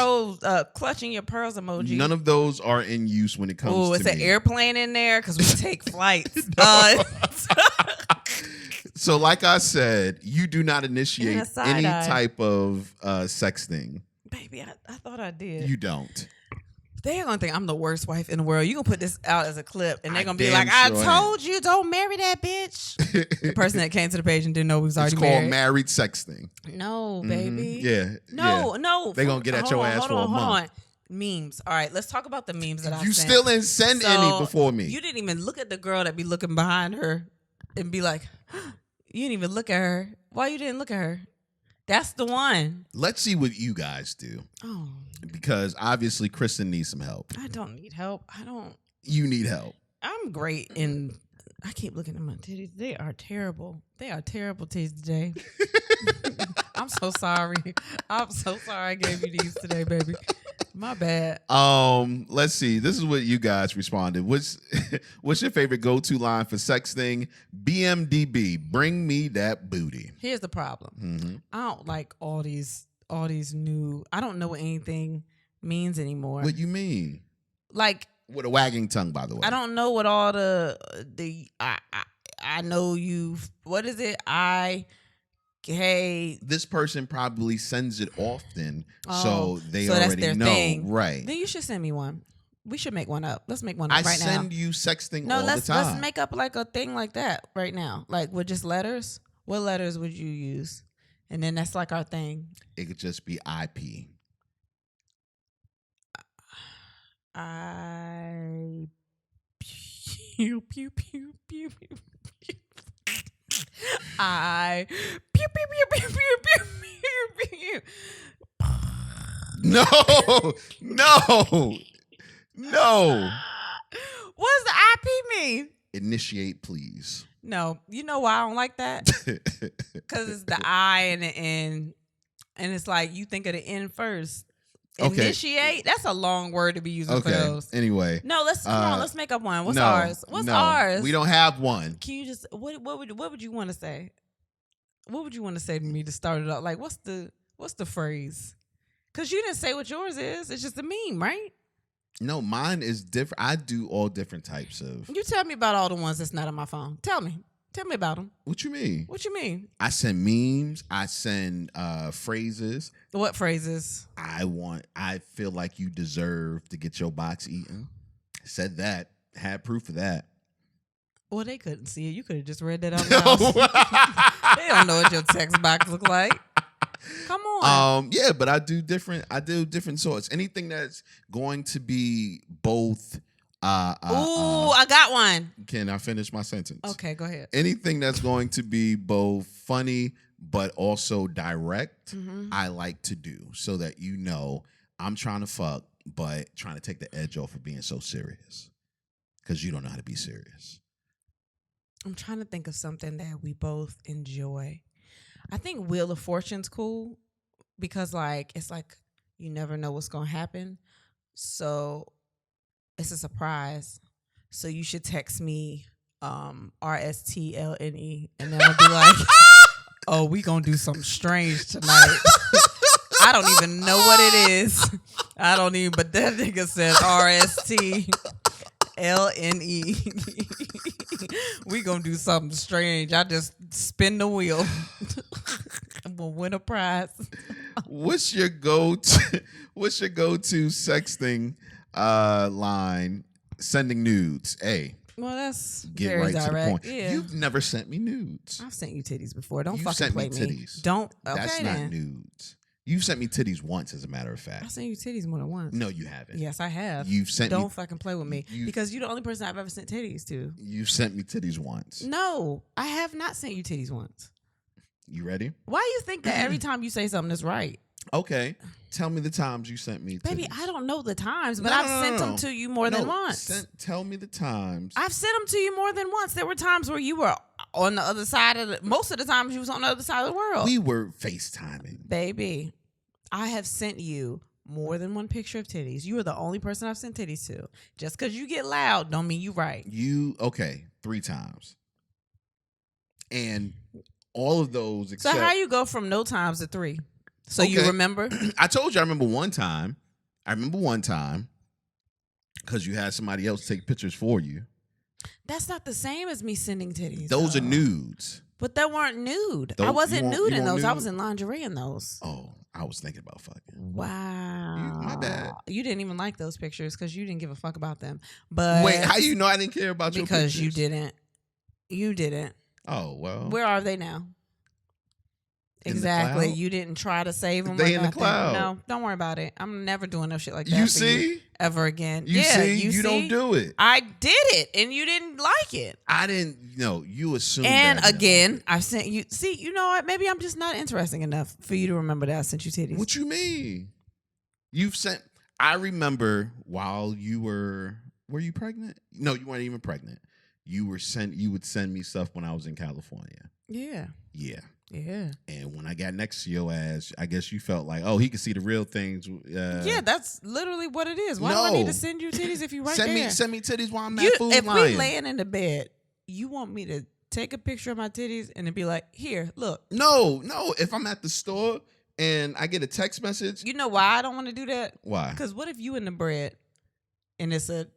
clutching your pearls emoji. None of those are in use when it comes to me. Oh, it's an airplane in there because we take flights. So like I said, you do not initiate any type of sexting. Baby, I thought I did. You don't. They're going to think I'm the worst wife in the world. You're going to put this out as a clip, and they're going to be like, I told you, don't marry that bitch. The person that came to the page and didn't know we was already married. It's called married sexting. No, baby. Yeah. No. They're going to get at your ass for a month. Hold on. Memes. All right, let's talk about the memes that I sent. You still didn't send any before me. You didn't even look at the girl that be looking behind her and be like, you didn't even look at her. Why you didn't look at her? That's the one. Let's see what you guys do. Oh. Because obviously Kristen needs some help. I don't need help. You need help. I'm great in... I keep looking at my titties. They are terrible. They are terrible titties today. I'm so sorry. I'm so sorry I gave you these today, baby. My bad. Let's see. This is what you guys responded. What's your favorite go-to line for sexting? BMDB, bring me that booty. Here's the problem. I don't like all these new. I don't know what anything means anymore. What you mean? Like with a wagging tongue, by the way. I don't know what all the I know you. What is it? Hey, this person probably sends it often, so they already that's their know. Thing. Right. Then you should send me one. We should make one up. Let's make one up right now. I send you sexting all the time. Let's make up like a thing like that right now. Like with just letters. What letters would you use? And then that's like our thing. It could just be IP. Pew pew pew pew pew. I pew pew pew pew pew pew pew. No. What does the IP mean? Initiate, please. No, you know why I don't like that? Because it's the I and the N, and it's like you think of the N first. Okay. Initiate? That's a long word to be using for those. Anyway. No, come on, let's make up one. What's ours? What's ours? We don't have one. Can you just what would you want to say? What would you want to say to me to start it up? Like what's the phrase? Because you didn't say what yours is. It's just a meme, right? No, mine is different. I do all different types of. You tell me about all the ones that's not on my phone. Tell me about them. What you mean? What you mean? I send memes. I send phrases. What phrases? I feel like you deserve to get your box eaten. Said that. Had proof of that. Well, they couldn't see it. You could have just read that out loud. They don't know what your text box look like. Come on. Yeah, but I do different sorts. Anything that's going to be both. I got one. Can I finish my sentence? Okay, go ahead. Anything that's going to be both funny but also direct, I like to do so that you know I'm trying to fuck, but trying to take the edge off of being so serious because you don't know how to be serious. I'm trying to think of something that we both enjoy. I think Wheel of Fortune's cool because it's like you never know what's going to happen. So it's a surprise. So you should text me RSTLNE and then I'll be like, oh, we going to do something strange tonight. I don't even know what it is. But that nigga said RSTLNE. We gonna do something strange. I just spin the wheel. I'm gonna win a prize. What's your go-to sexting line? Sending nudes. A. Well, that's Get very right direct. to the point. Yeah. You've never sent me nudes. I've sent you titties before. Don't You fucking sent play me me. titties. Don't. Okay, That's then. not nudes. You've sent me titties once, as a matter of fact. I sent you titties more than once. No, you haven't. Yes, I have. You've sent me. Don't fucking play with me because you're the only person I've ever sent titties to. You've sent me titties once. No, I have not sent you titties once. You ready? Why do you think that every time you say something is right? Okay. Tell me the times you sent me titties. Baby, I don't know the times, but No, I've no, sent no. them to you more than once. Tell me the times. I've sent them to you more than once. There were times where you were on the other side of most of the times you was on the other side of the world. We were FaceTiming. Baby, I have sent you more than one picture of titties. You are the only person I've sent titties to. Just because you get loud don't mean you right. Okay, 3 times. And all of those except... So how you go from no times to 3? So you remember? I told you I remember one time. Because you had somebody else take pictures for you. That's not the same as me sending titties. Those are nudes. But they weren't nude. Those, I wasn't nude in those. Nude? I was in lingerie in those. Oh, I was thinking about fucking. Wow. My bad. You didn't even like those pictures because you didn't give a fuck about them. But wait, how you know I didn't care about your pictures? Because you didn't. You didn't. Oh, well. Where are they now? Exactly. You didn't try to save them. They or in the nothing. cloud. No, don't worry about it. I'm never doing no shit like that. You see? Ever again. You yeah, see? You see? Don't do it. I did it and you didn't like it. I didn't. No, you assumed. And that again, I sent you. See, you know what? Maybe I'm just not interesting enough for you to remember that I sent you titties. What you mean? You've sent. I remember while you were you pregnant? No, you weren't even pregnant. You would send me stuff when I was in California. Yeah. Yeah. Yeah. And when I got next to your ass, I guess you felt like, oh, he can see the real things. Yeah, that's literally what it is. Why do I need to send you titties if you right there? Send me titties while I'm at Food If Lion. we laying in the bed, you want me to take a picture of my titties and then be like, here, look. No. If I'm at the store and I get a text message. You know why I don't want to do that? Why? Because what if you in the bread and it's a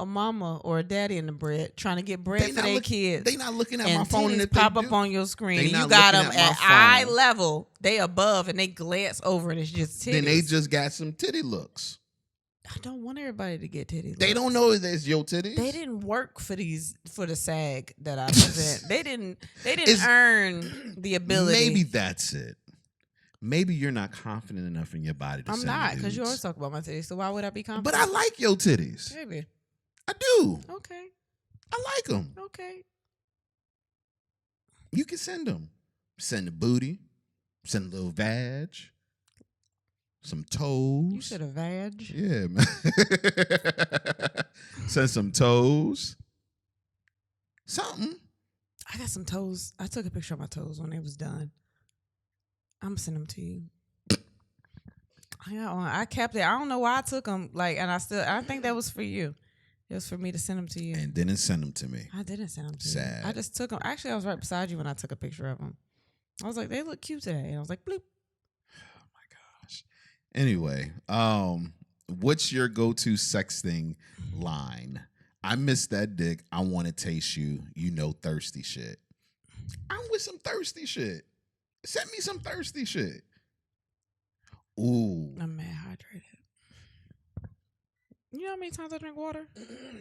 mama or a daddy in the bread trying to get bread for their kids. They not looking at and my phone and titties pop up on your screen. And you got them at eye level. They above and they glance over and it's just titties. Then they just got some titty looks. I don't want everybody to get titty looks. They don't know that it's your titties. They didn't work for the SAG that I present. They didn't earn the ability. Maybe that's it. Maybe you're not confident enough in your body to I'm send not, because nudes. you always talk about my titties, so why would I be confident? But I like your titties. Maybe. I do. Okay. I like them. Okay. You can send them. Send the booty. Send a little vag. Some toes. You said a vag? Yeah, man. Send some toes. Something. I got some toes. I took a picture of my toes when they was done. I'm gonna send them to you. I kept it. I don't know why I took them. I think that was for you. It was for me to send them to you. And didn't send them to me. I didn't send them to Sad. you. I just took them. Actually, I was right beside you when I took a picture of them. I was like, they look cute today. And I was like, bloop. Oh my gosh. Anyway, what's your go-to sexting line? I miss that dick. I want to taste you. You know, thirsty shit. I'm with some thirsty shit. Send me some thirsty shit. Ooh. I'm mad hydrated. You know how many times I drink water?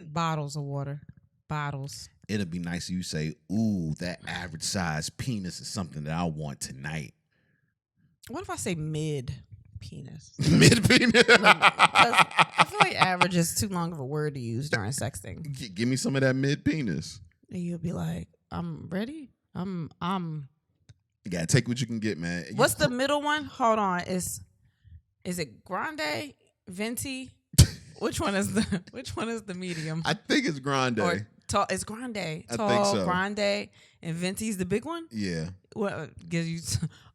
Bottles of water. Bottles. It'd be nice if you say, ooh, that average size penis is something that I want tonight. What if I say mid penis? Mid penis? I feel like average is too long of a word to use during sexting. Give me some of that mid penis. And you'll be like, I'm ready. I'm You gotta take what you can get, man. What's the middle one? Hold on. Is it grande, venti? Which one is the medium? I think it's grande. Or tall? It's grande. Tall, think so. grande, and venti's the big one. Yeah. What gives you?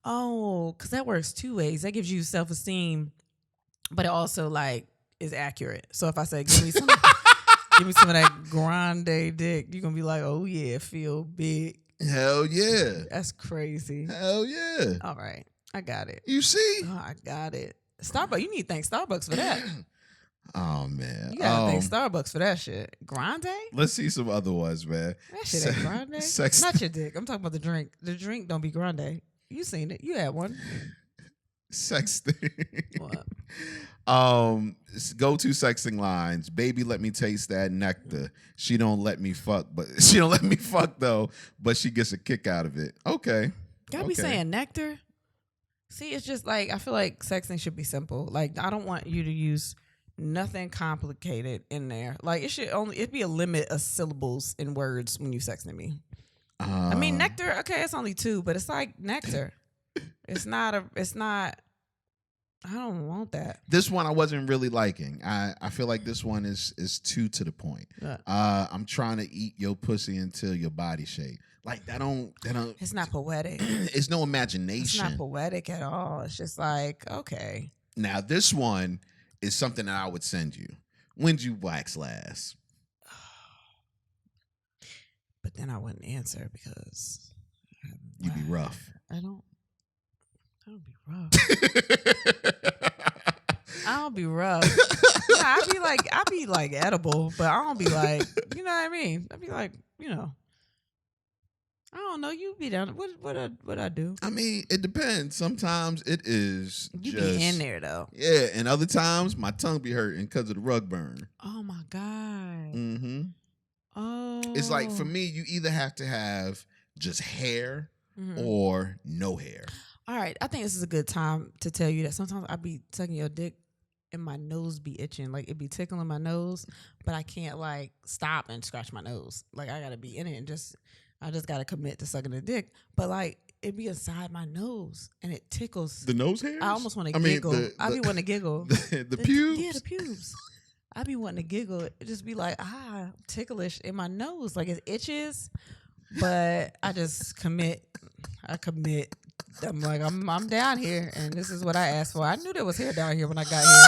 Because that works 2 ways. That gives you self-esteem, but it also is accurate. So if I say give me some, give me some of that grande dick, you're gonna be like, oh yeah, feel big. Hell yeah. That's crazy. Hell yeah. All right. I got it. You see? Oh, I got it. Starbucks. You need to thank Starbucks for that. Oh, man. You gotta thank Starbucks for that shit. Grande? Let's see some other ones, man. That shit ain't grande. Not your dick. I'm talking about the drink. The drink don't be grande. You seen it. You had one. Sexting. What? Go-to sexting lines. Baby, let me taste that nectar. She don't let me fuck, though, but she gets a kick out of it. Okay. Gotta be saying nectar. See, it's just like, I feel like sexting should be simple. Like, I don't want you to use nothing complicated in there. Like, it'd be a limit of syllables in words when you sexting me. I mean, nectar, okay, it's only 2, but it's like nectar. it's not, I don't want that. This one I wasn't really liking. I feel like this one is too to the point. I'm trying to eat your pussy until your body shake. Like that don't. It's not poetic. It's no imagination. It's not poetic at all. It's just like, okay. Now this one is something that I would send you. When'd you wax last? But then I wouldn't answer because you'd be rough. I don't be rough. I don't be rough. Nah, I be like edible, but I don't be like, you know what I mean? I be like, you know. I don't know. You be down. What I do? I mean, it depends. Sometimes it is. You be in there though. Yeah, and other times my tongue be hurting because of the rug burn. Oh my God. Mm-hmm. Oh. It's like for me, you either have to have just hair or no hair. All right, I think this is a good time to tell you that sometimes I be sucking your dick and my nose be itching. Like, it be tickling my nose, but I can't, like, stop and scratch my nose. Like, I got to be in it and I just got to commit to sucking the dick. But, like, it be inside my nose and it tickles. The nose hairs? I almost want to giggle. I be wanting to giggle. The pubes? Yeah, the pubes. I be wanting to giggle. It just be like, ticklish in my nose. Like, it itches, but I just commit. I commit. I'm like, I'm down here, and this is what I asked for. I knew there was hair down here when I got here.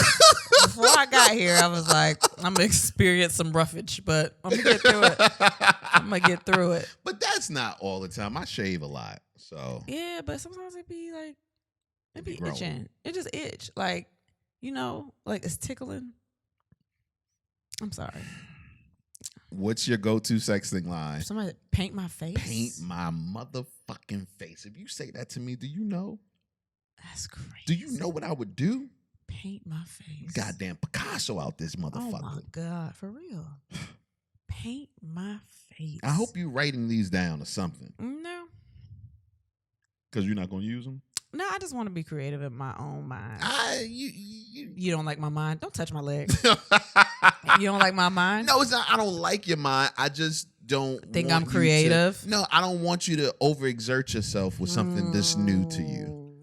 Before I got here, I was like, I'm gonna experience some roughage, but I'm gonna get through it. But that's not all the time. I shave a lot, so yeah. But sometimes it be itching. It just itch, like, you know, like it's tickling. I'm sorry. What's your go-to sexting line? Somebody paint my face. Paint my motherfucking face. If you say that to me, do you know? That's crazy. Do you know what I would do? Paint my face. Goddamn Picasso out this motherfucker. Oh my God, for real. Paint my face. I hope you writing these down or something. No. Because you're not going to use them? No, I just want to be creative in my own mind. You don't like my mind? Don't touch my leg. You don't like my mind? No, it's not. I don't like your mind. I just don't think I'm creative. No, I don't want you to overexert yourself with something this new to you.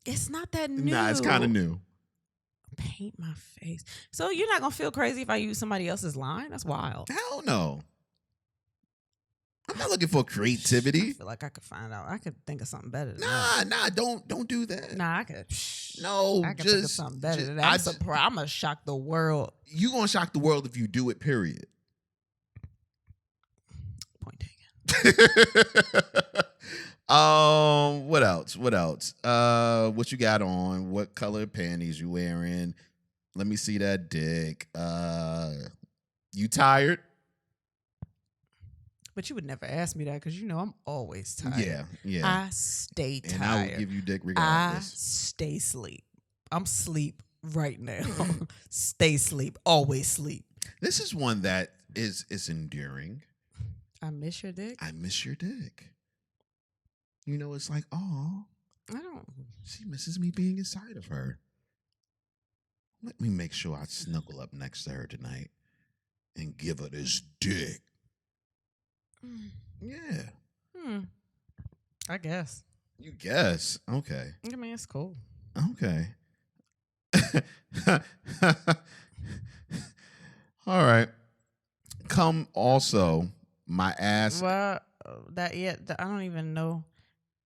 It's not that new. Nah, it's kind of new. Paint my face. So you're not going to feel crazy if I use somebody else's line? That's wild. Hell no. I'm not looking for creativity. I feel like I could find out. I could think of something better than that. Nah, don't do that. Nah, I could. No, I could think of something better than that. I'm going to shock the world. You going to shock the world if you do it, period. Point taken. What else? What you got on? What color panties you wearing? Let me see that dick. You tired? But you would never ask me that because you know I'm always tired. Yeah. I stay tired. And I will give you dick regardless. I stay sleep. I'm sleep right now. Stay sleep. Always sleep. This is one that is endearing. I miss your dick. I miss your dick. You know, it's like, oh, I don't. She misses me being inside of her. Let me make sure I snuggle up next to her tonight and give her this dick. Yeah. I guess. You guess. Okay. I mean, it's cool. Okay. All right. Come also, my ass. Well, I don't even know.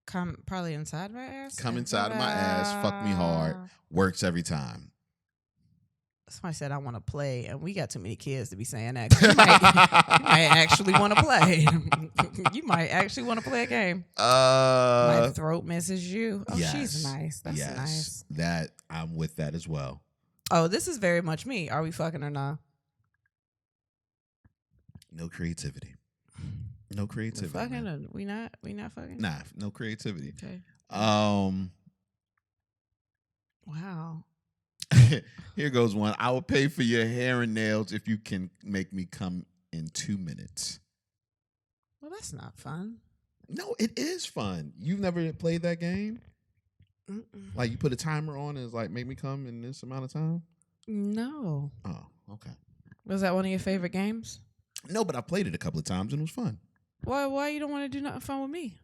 Come probably inside my ass. Come inside of my ass. Fuck me hard. Works every time. Somebody said I want to play, and we got too many kids to be saying that. You might actually want to play. You might actually want to play a game. My throat misses you. Oh, yes. She's nice. That's nice. That I'm with that as well. Oh, this is very much me. Are we fucking or not? No creativity. No creativity. We're fucking or we not fucking? Nah, no creativity. Okay. Wow. Here goes one. I will pay for your hair and nails if you can make me come in 2 minutes. Well, that's not fun. No, it is fun. You've never played that game? Mm-mm. Like you put a timer on and it's like, make me come in this amount of time? No. Oh, okay. Was that one of your favorite games? No, but I played it a couple of times and it was fun. Why you don't want to do nothing fun with me?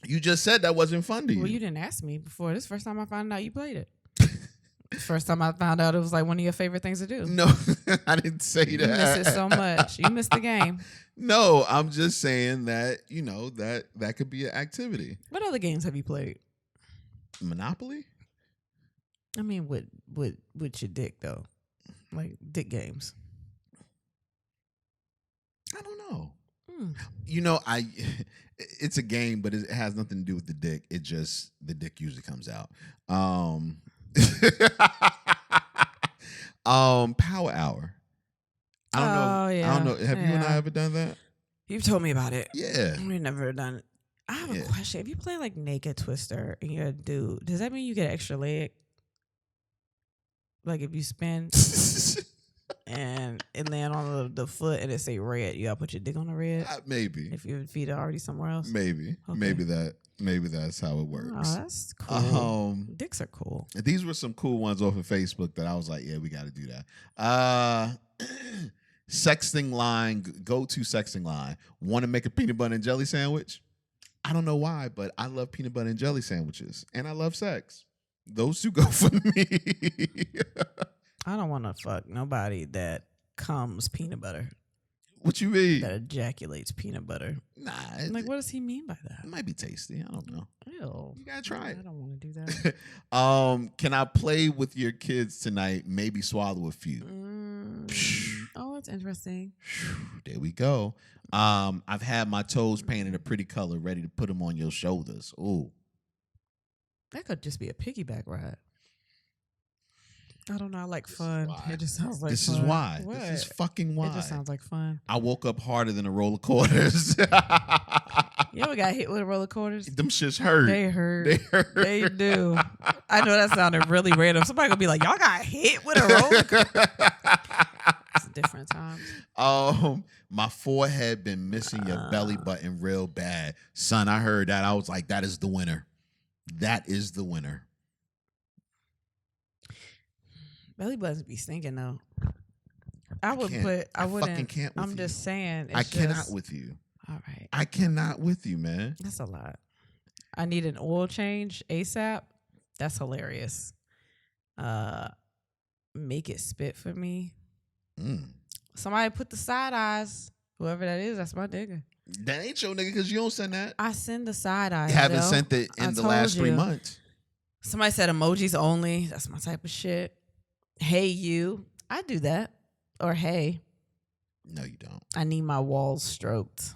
You just said that wasn't fun to you. Well, you didn't ask me before. This is the first time I found out you played it. First time I found out it was like one of your favorite things to do. No, I didn't say that. You miss it so much. You missed the game. No, I'm just saying that, that could be an activity. What other games have you played? Monopoly? I mean, with your dick though, like dick games. I don't know. It's a game, but it has nothing to do with the dick. It just the dick usually comes out. Power Hour. I don't know. Yeah. I don't know. Have you and I ever done that? You've told me about it. Yeah. We've never done it. I have a question. If you play like Naked Twister and you're a dude, does that mean you get an extra leg? Like if you spin and it land on the foot and it say red, you gotta put your dick on the red? Maybe. If your feet are already somewhere else? Maybe. Okay. Maybe that's how it works. Oh, that's cool. Dicks are cool. These were some cool ones off of Facebook that I was like, yeah, we got to do that. Sexting line, go-to sexting line. Want to make a peanut butter and jelly sandwich? I don't know why, but I love peanut butter and jelly sandwiches, and I love sex. Those two go for me. I don't want to fuck nobody that comes peanut butter. What you mean? That ejaculates peanut butter. Nah. Like, what does he mean by that? It might be tasty. I don't know. Ew. You gotta try it. I don't want to do that. Can I play with your kids tonight? Maybe swallow a few. Oh, that's interesting. There we go. I've had my toes painted a pretty color, ready to put them on your shoulders. Ooh. That could just be a piggyback ride. I don't know. I like fun. It just sounds like this fun. is why. What? This is fucking why. It just sounds like fun. I woke up harder than a roll of quarters. You ever got hit with a roller coasters? Them shits hurt. They hurt. They hurt. They do. I know that sounded really random. Somebody gonna be like, y'all got hit with a roller coaster? It's different times. My forehead been missing your belly button real bad. Son, I heard that. I was like, that is the winner. That is the winner. Belly buttons be stinking though. I fucking can't with I'm you. just saying. I cannot with you. All right. I cannot with you, man. That's a lot. I need an oil change ASAP. That's hilarious. Make it spit for me. Somebody put the side eyes. Whoever that is, that's my nigga. That ain't your nigga because you don't send that. I send the side eyes. You haven't sent it in the last 3 months. Somebody said emojis only. That's my type of shit. Hey, you. I do that. Or hey. No, you don't. I need my walls stroked.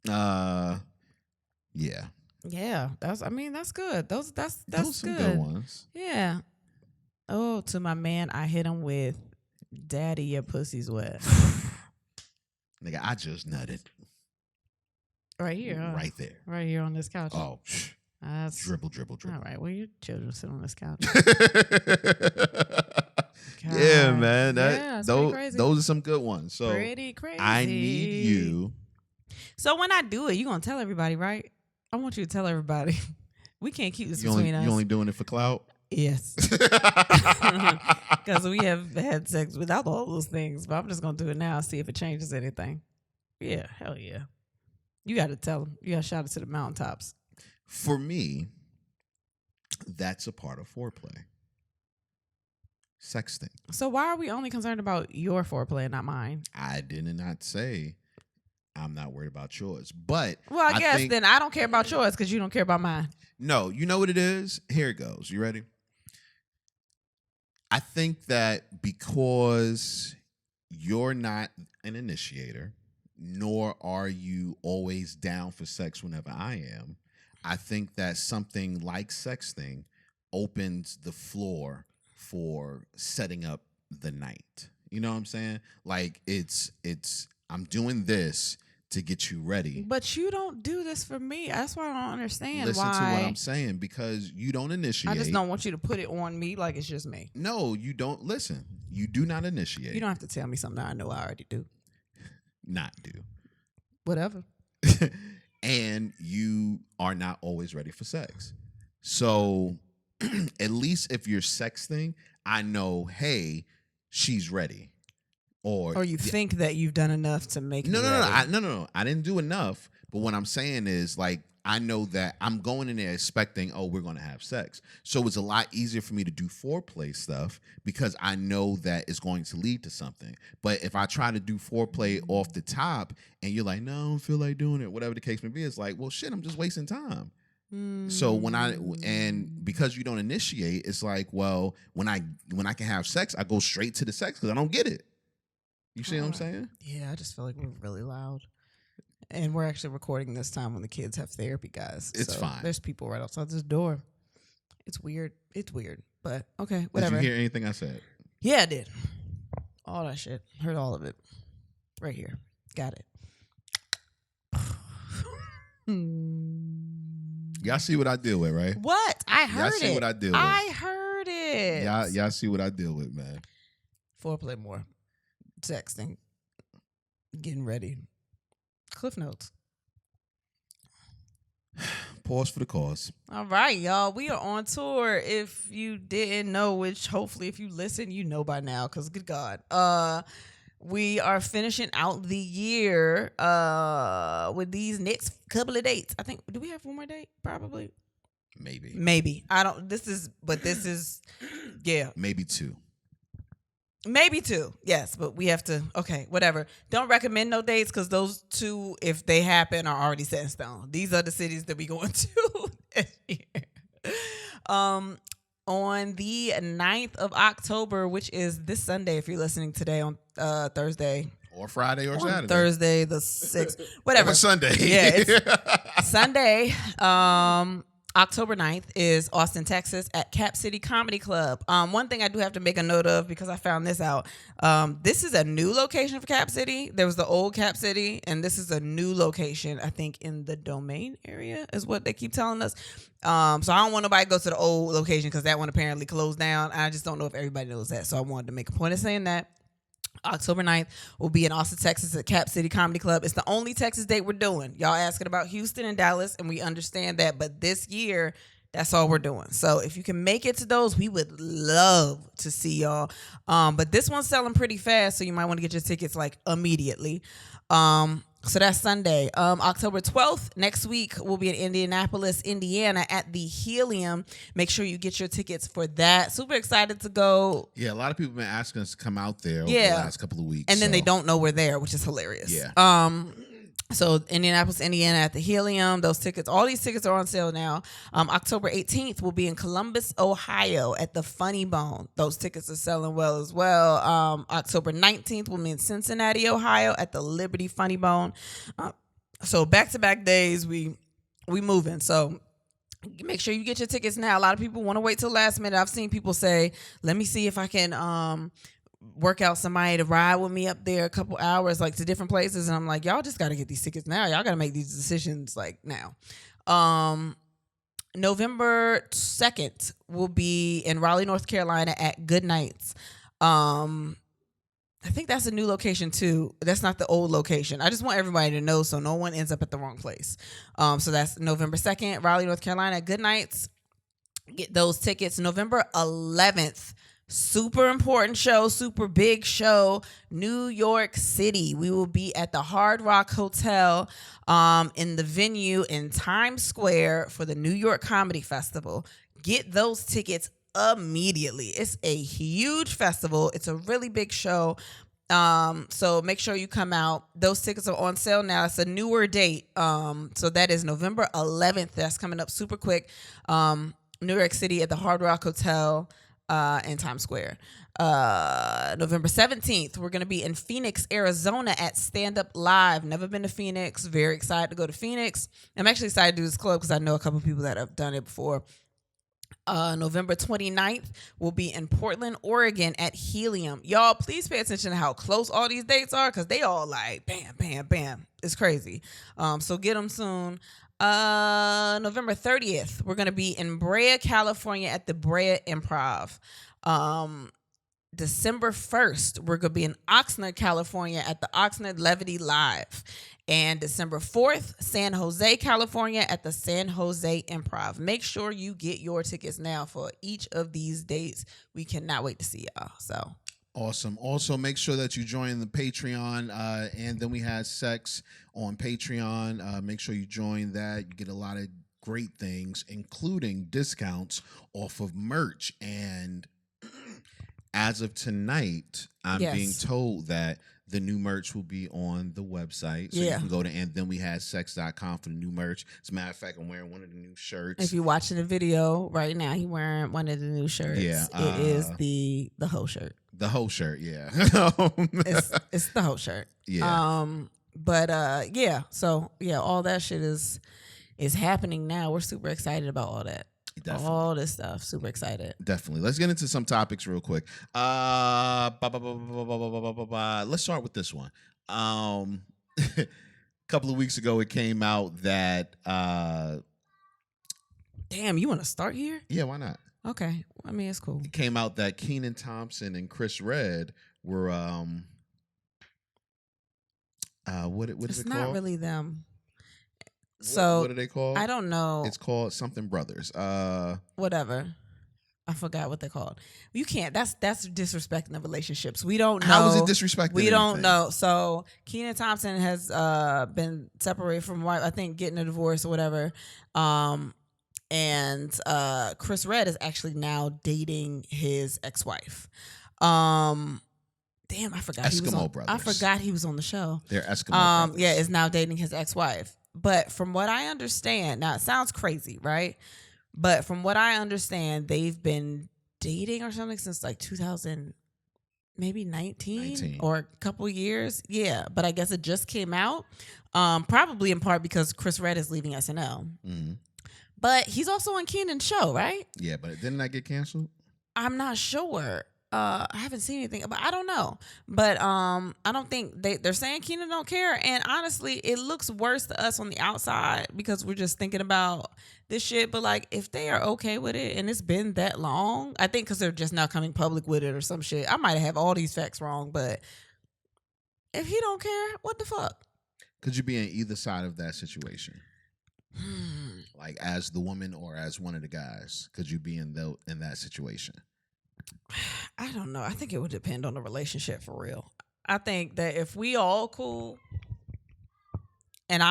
Yeah. Yeah. That's good. Those some good ones. Yeah. Oh, to my man, I hit him with daddy, your pussy's wet. Nigga, I just nutted. Right here. Huh? Right there. Right here on this couch. Oh, dribble. All right. Well, your children sit on this couch. Yeah, man. Those are some good ones. So pretty crazy. I need you. So when I do it, you're going to tell everybody, right? I want you to tell everybody. We can't keep this between us. You only doing it for clout? Yes. Because we have had sex without all those things. But I'm just going to do it now and see if it changes anything. Yeah, hell yeah. You got to tell them. You got to shout it to the mountaintops. For me, that's a part of foreplay. Sexting. So why are we only concerned about your foreplay and not mine? I did not say I'm not worried about yours. But well, I guess then I don't care about yours because you don't care about mine. No, you know what it is? Here it goes. You ready? I think that because you're not an initiator, nor are you always down for sex whenever I am, I think that something like sexting opens the floor for setting up the night. You know what I'm saying? Like it's I'm doing this to get you ready. But you don't do this for me. That's why I don't understand. Listen why. to what I'm saying, because you don't initiate. I just don't want you to put it on me like it's just me. No, you don't. Listen, you do not initiate. You don't have to tell me something I know I already do. Not do. Whatever. And you are not always ready for sex. So at least if you're sexting, I know, hey, she's ready. Or you think that you've done enough to make no, me no, ready. no. I didn't do enough. But what I'm saying is, like, I know that I'm going in there expecting, oh, we're going to have sex. So it's a lot easier for me to do foreplay stuff because I know that it's going to lead to something. But if I try to do foreplay off the top and you're like, no, I don't feel like doing it, whatever the case may be, it's like, well, shit, I'm just wasting time. So because you don't initiate, it's like, well, when I can have sex, I go straight to the sex because I don't get it. You see what I'm saying? Yeah, I just feel like we're really loud. And we're actually recording this time when the kids have therapy, guys. It's fine. There's people right outside this door. It's weird. But okay, whatever. Did you hear anything I said? Yeah, I did. All that shit. Heard all of it. Right here. Got it. Y'all see what I deal with, right? What? I heard it. Y'all see what I deal with. I heard it. Y'all see what I deal with, man. Foreplay more. Sexting. Getting ready. Cliff notes. Pause for the cause. All right, y'all. We are on tour. If you didn't know, which hopefully if you listen, you know by now, because good God. We are finishing out the year with these next couple of dates. I think, do we have one more date? Probably. Maybe. I don't, this is, yeah. Maybe two. Yes, but we have to, okay, whatever. Don't recommend no dates because those two, if they happen, are already set in stone. These are the cities that we going to this year. On the 9th of October, which is this Sunday, if you're listening today on Thursday. Or Friday or Saturday. Thursday, the 6th. Whatever. Or Sunday. Yeah, it's Sunday. October 9th is Austin, Texas at Cap City Comedy Club. One thing I do have to make a note of because I found this out. This is a new location for Cap City. There was the old Cap City, and this is a new location, I think, in the Domain area is what they keep telling us. So I don't want nobody to go to the old location because that one apparently closed down. I just don't know if everybody knows that. So I wanted to make a point of saying that. October 9th will be in Austin, Texas at Cap City Comedy Club. It's the only Texas date we're doing. Y'all asking about Houston and Dallas, and we understand that. But this year, that's all we're doing. So if you can make it to those, we would love to see y'all. But this one's selling pretty fast, so you might want to get your tickets like immediately. So that's Sunday. October 12th, next week, we'll be in Indianapolis, Indiana at the Helium. Make sure you get your tickets for that. Super excited to go. Yeah, a lot of people have been asking us to come out there over the last couple of weeks. And then they don't know we're there, which is hilarious. Yeah. So Indianapolis, Indiana at the Helium. Those tickets, all these tickets are on sale now. October 18th, we'll be in Columbus, Ohio at the Funny Bone. Those tickets are selling well as well. October 19th, we'll be in Cincinnati, Ohio at the Liberty Funny Bone. So back-to-back days, we moving. So make sure you get your tickets now. A lot of people want to wait till last minute. I've seen people say, let me see if I can work out somebody to ride with me up there a couple hours, like to different places. And I'm like, y'all just got to get these tickets now. Y'all got to make these decisions like now. November 2nd will be in Raleigh, North Carolina at Good Nights. I think that's a new location too. That's not the old location. I just want everybody to know so no one ends up at the wrong place. So that's November 2nd, Raleigh, North Carolina, Good Nights. Get those tickets. November 11th, super important show, super big show, New York City. We will be at the Hard Rock Hotel in the venue in Times Square for the New York Comedy Festival. Get those tickets immediately. It's a huge festival. It's a really big show. So make sure you come out. Those tickets are on sale now. It's a newer date. So that is November 11th. That's coming up super quick. New York City at the Hard Rock Hotel in Times Square. November 17th, we're going to be in Phoenix, Arizona at Stand Up Live. Never been to Phoenix. Very excited to go to Phoenix. I'm actually excited to do this club because I know a couple people that have done it before. November 29th will be in Portland, Oregon at Helium. Y'all, please pay attention to how close all these dates are because they all like bam, bam, bam. It's crazy. So get them soon. November 30th, we're going to be in Brea, California at the Brea Improv. December 1st, we're going to be in Oxnard, California at the Oxnard Levity Live. And December 4th, San Jose, California at the San Jose Improv. Make sure you get your tickets now for each of these dates. We cannot wait to see y'all. So awesome. Also, make sure that you join the Patreon, and then we had sex on Patreon. Make sure you join that. You get a lot of great things, including discounts off of merch. And as of tonight, I'm being told that the new merch will be on the website. So you can go to andthenwehadsex.com for the new merch. As a matter of fact, I'm wearing one of the new shirts. If you're watching the video right now, he's wearing one of the new shirts. Yeah, it is the whole shirt. The whole shirt, yeah. it's the whole shirt. Yeah. So all that shit is happening now. We're super excited about all that. Definitely. All this stuff. Super excited. Definitely. Let's get into some topics real quick. Let's start with this one. A couple of weeks ago, it came out that... Damn, you want to start here? Yeah, why not? Okay. I mean, it's cool. It came out that Kenan Thompson and Chris Redd were... what is it called? It's not really them. So what are they called? I don't know. It's called something Brothers. Whatever. I forgot what they're called. You can't. That's disrespecting the relationships. We don't know. How is it disrespecting? We don't know. So Kenan Thompson has been separated from wife. I think getting a divorce or whatever. And Chris Redd is actually now dating his ex-wife. Damn, I forgot. Eskimo Brothers. I forgot he was on the show. They're Eskimo Brothers. Yeah, is now dating his ex-wife. But from what I understand, now it sounds crazy, right? But from what I understand, they've been dating or something since like 2000, maybe 19 or a couple years. Yeah, but I guess it just came out, probably in part because Chris Redd is leaving SNL. Mm-hmm. But he's also on Kenan's show, right? Yeah, but didn't that get canceled? I'm not sure. I haven't seen anything, but I don't know. But I don't think they're saying Kenan don't care. And honestly, it looks worse to us on the outside because we're just thinking about this shit. But like, if they are okay with it and it's been that long, I think because they're just now coming public with it or some shit. I might have all these facts wrong, but if he don't care, what the fuck? Could you be on either side of that situation? Like as the woman or as one of the guys? Could you be in that situation? I don't know. I think it would depend on the relationship for real. I think that if we all cool and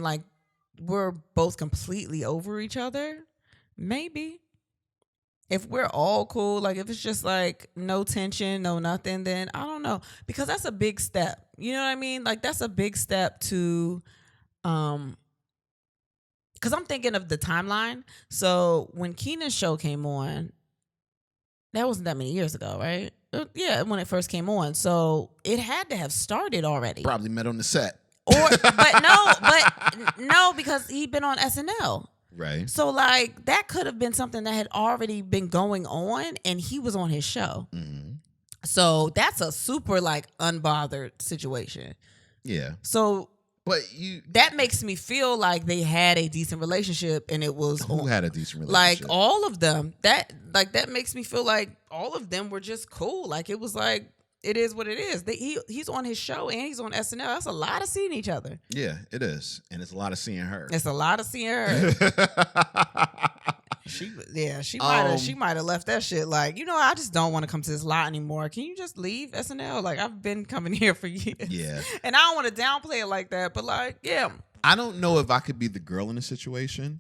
like we're both completely over each other, maybe. If we're all cool, like if it's just like no tension, no nothing, then I don't know. Because that's a big step. You know what I mean? Like that's a big step to because I'm thinking of the timeline. So when Kenan's show came on, that wasn't that many years ago, right? Yeah, when it first came on. So it had to have started already. Probably met on the set. But no, because he'd been on SNL. Right. So like that could have been something that had already been going on and he was on his show. Mm-hmm. So that's a super like unbothered situation. Yeah. So but that makes me feel like they had a decent relationship and it was who had a decent relationship? Like all of them. That makes me feel like all of them were just cool. Like it was like it is what it is. He's on his show and he's on SNL. That's a lot of seeing each other. Yeah, it is. And it's a lot of seeing her. It's a lot of seeing her. She might have left that shit like, I just don't want to come to this lot anymore. Can you just leave SNL? Like I've been coming here for years. Yeah. And I don't want to downplay it like that, but like, yeah. I don't know if I could be the girl in the situation.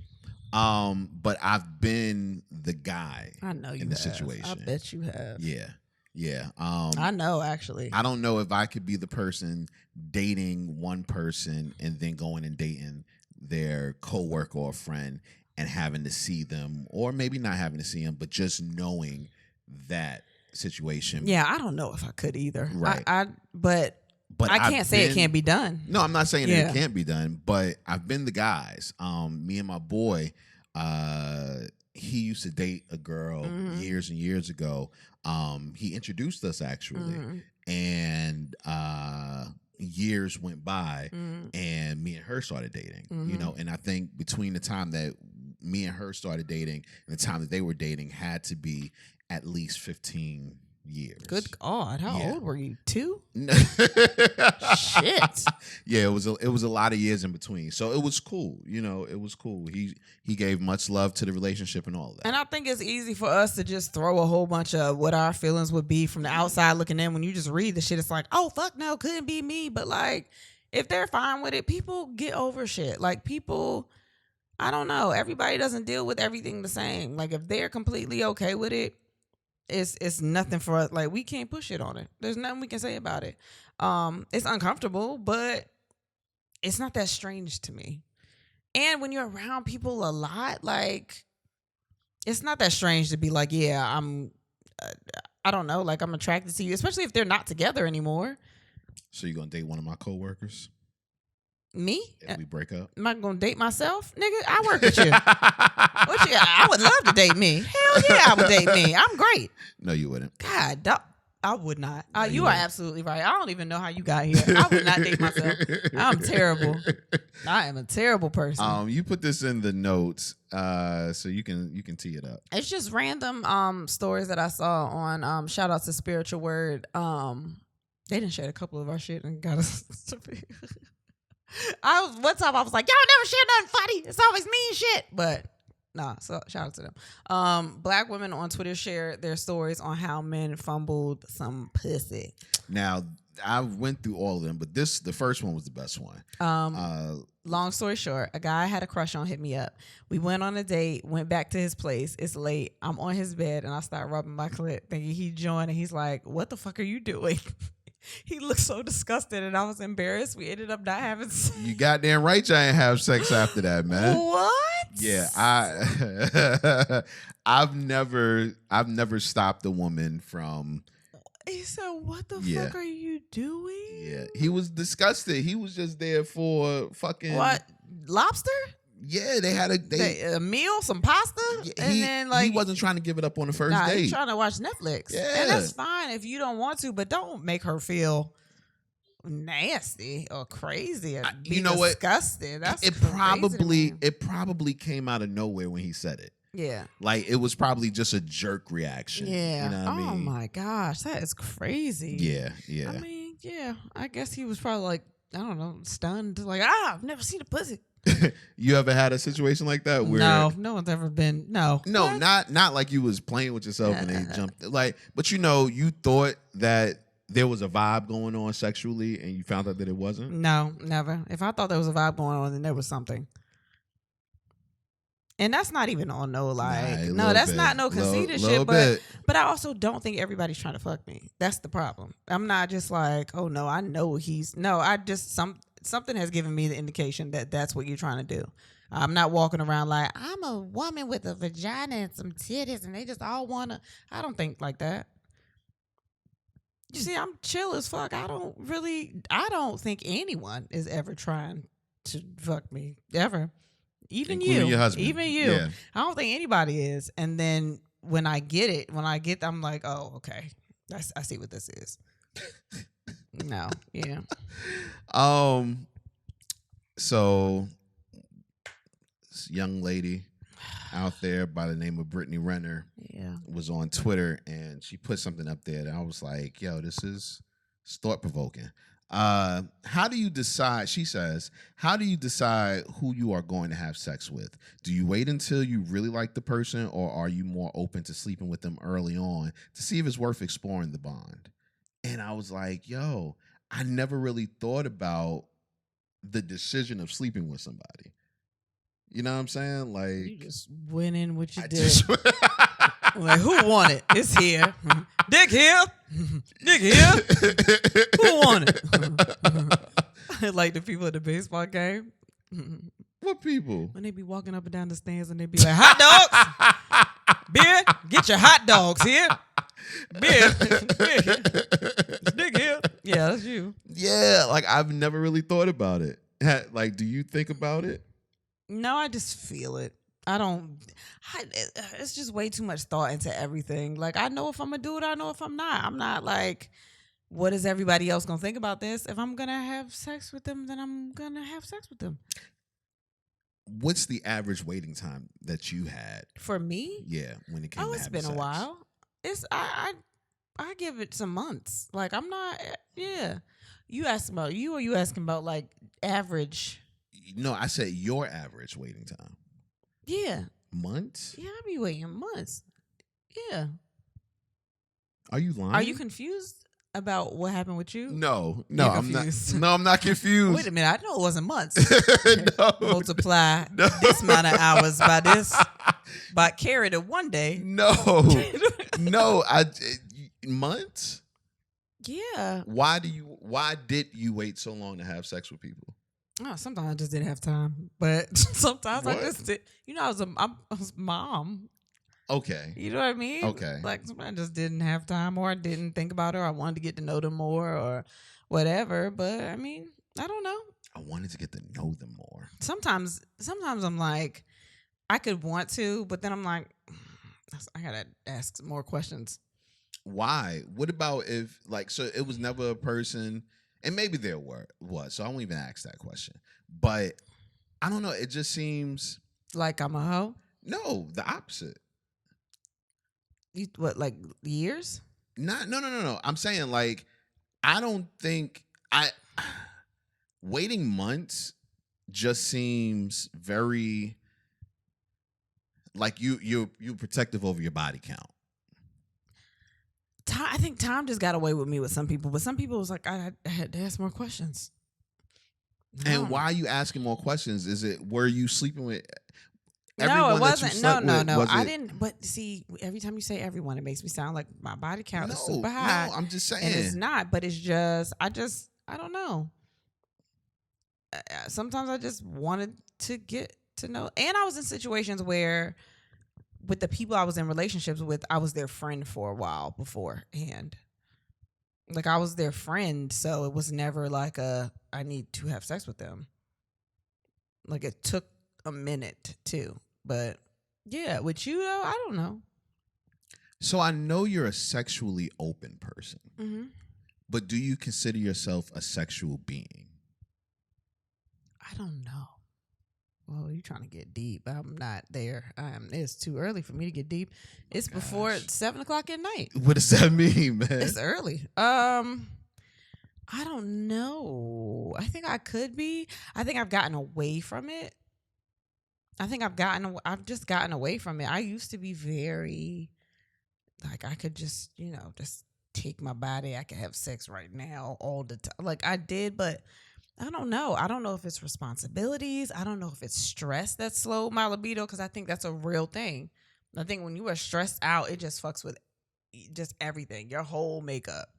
But I've been the guy I know you in the have. situation. I bet you have. Yeah. Yeah. I know actually. I don't know if I could be the person dating one person and then going and dating their coworker or friend and having to see them, or maybe not having to see them, but just knowing that situation. Yeah, I don't know if I could either. Right. But I can't say it can't be done. No, I'm not saying that it can't be done, but I've been the guys. Me and my boy, he used to date a girl years and years ago. He introduced us actually, and years went by, and me and her started dating. You know, and I think between the time that me and her started dating and the time that they were dating had to be at least 15 years. Good God, how old were you? 2? Shit. Yeah, it was a lot of years in between. So it was cool. You know, it was cool. He gave much love to the relationship and all of that. And I think it's easy for us to just throw a whole bunch of what our feelings would be from the outside looking in. When you just read the shit, it's like, oh fuck no, couldn't be me. But like, if they're fine with it, people get over shit. Like people, I don't know. Everybody doesn't deal with everything the same. Like if they're completely okay with it, it's nothing for us. Like we can't push it on it. There's nothing we can say about it. It's uncomfortable, but it's not that strange to me. And when you're around people a lot, like it's not that strange to be like, yeah, I don't know, like I'm attracted to you, especially if they're not together anymore. So you gonna date one of my coworkers? Me? If we break up? Am I gonna date myself? Nigga, I work with you. I would love to date me. Hell yeah, I would date me. I'm great. No, you wouldn't. God, I would not. You are absolutely right. I don't even know how you got here. I would not date myself. I'm terrible. I am a terrible person. You put this in the notes, so you can tee it up. It's just random stories that I saw on shout out to Spiritual Word. They didn't share a couple of our shit and got us to be. One time I was like, y'all never share nothing funny. It's always mean shit. But nah, so shout out to them. Black women on Twitter shared their stories on how men fumbled some pussy. Now, I went through all of them, but the first one was the best one. Long story short, a guy I had a crush on hit me up. We went on a date, went back to his place. It's late. I'm on his bed and I start rubbing my clit thinking he joined, and he's like, what the fuck are you doing? He looked so disgusted and I was embarrassed. We ended up not having sex. You goddamn right you ain't have sex after that, man. What? Yeah, I've never stopped a woman from. He said, what the fuck are you doing? Yeah, he was disgusted. He was just there for fucking. What? Lobster? Yeah, they had a meal, some pasta, and then like he wasn't trying to give it up on the first date. He's trying to watch Netflix. Yeah, and that's fine if you don't want to, but don't make her feel nasty or crazy or be disgusted. That's it. Probably came out of nowhere when he said it. Yeah, like it was probably just a jerk reaction. Yeah. You know what I mean? Oh my gosh, that is crazy. Yeah. I mean, yeah. I guess he was probably like, I don't know, stunned. Like, I've never seen a pussy. You ever had a situation like that where no one's ever been no what? not like you was playing with yourself and they jumped like, but you thought that there was a vibe going on sexually and you found out that it wasn't? No, never. If I thought there was a vibe going on, then there was something. And that's not even on no like not no conceited shit, but I also don't think everybody's trying to fuck me. That's the problem. I'm not just like, oh no, I know I just something has given me the indication that that's what you're trying to do. I'm not walking around like I'm a woman with a vagina and some titties and they just all wanna. I don't think like that. You see, I'm chill as fuck. I don't think anyone is ever trying to fuck me ever. Even including you, your husband. Even you. Yeah. I don't think anybody is. And then when I get, I'm like, oh, okay, I see what this is. No, yeah. So, this young lady out there by the name of Brittany Renner was on Twitter and she put something up there that I was like, yo, this is thought-provoking. How do you decide, she says, how do you decide who you are going to have sex with? Do you wait until you really like the person, or are you more open to sleeping with them early on to see if it's worth exploring the bond? And I was like, yo, I never really thought about the decision of sleeping with somebody. You know what I'm saying? Like, you just went in what you did. Like, who won it? It's here. Dick here. Dick here. Who won it? Like the people at the baseball game. What people? When they be walking up and down the stands and they be like, hot dogs? Beer? Get your hot dogs here. Beer. Dick here. Yeah, that's you. Yeah, like I've never really thought about it. Like, do you think about it? No, I just feel it. I don't. It's just way too much thought into everything. Like, I know if I'm gonna do it, I know if I'm not. I'm not like, what is everybody else gonna think about this? If I'm gonna have sex with them, then I'm gonna have sex with them. What's the average waiting time that you had? For me? Yeah, when it came to It's having been sex. a while. It's I give it some months. Like, I'm not. Yeah. You asking about you, or you asking about like average? No, I said your average waiting time. Yeah. Months? Yeah, I be waiting months. Yeah. Are you lying? Are you confused about what happened with you? No, You're I'm not. confused. No, I'm not confused. Wait a minute. I know it wasn't months. No. Multiply this amount of hours by this, by carry it one day. No, months. Yeah. Why did you wait so long to have sex with people? Oh, sometimes I just didn't have time, but sometimes What? I just did. You know, I was a mom. Okay. You know what I mean? Okay. Like, sometimes I just didn't have time, or I didn't think about her. I wanted to get to know them more, or whatever. But I mean, I don't know. I wanted to get to know them more. Sometimes I'm like, I could want to, but then I'm like, I gotta ask some more questions. Why? What about if, like, so it was never a person, and maybe there was, so I won't even ask that question. But I don't know. It just seems like I'm a hoe. No, the opposite. You what, like years? No. I'm saying, like, I don't think waiting months just seems very like you're protective over your body count. I think time just got away with me with some people, but some people was like, I had to ask more questions. And why are you asking more questions? Were you sleeping with No, it wasn't. No. I didn't. But see, every time you say everyone, it makes me sound like my body count is super high. No, I'm just saying. And it's not, but it's just, I don't know. Sometimes I just wanted to get to know. And I was in situations where, with the people I was in relationships with, I was their friend for a while beforehand. Like, I was their friend, so it was never like I need to have sex with them. Like, it took a minute too. But yeah, with you though, I don't know. So I know you're a sexually open person, but do you consider yourself a sexual being? I don't know. Well, you're trying to get deep. I'm not there. It's too early for me to get deep. It's before 7:00 at night. What does that mean, man? It's early. I don't know. I think I could be. I think I've gotten away from it. I've just gotten away from it. I used to be very, like, I could just, just take my body. I could have sex right now all the time. Like, I did, but I don't know. I don't know if it's responsibilities. I don't know if it's stress that slowed my libido, because I think that's a real thing. I think when you are stressed out, it just fucks with just everything, your whole makeup.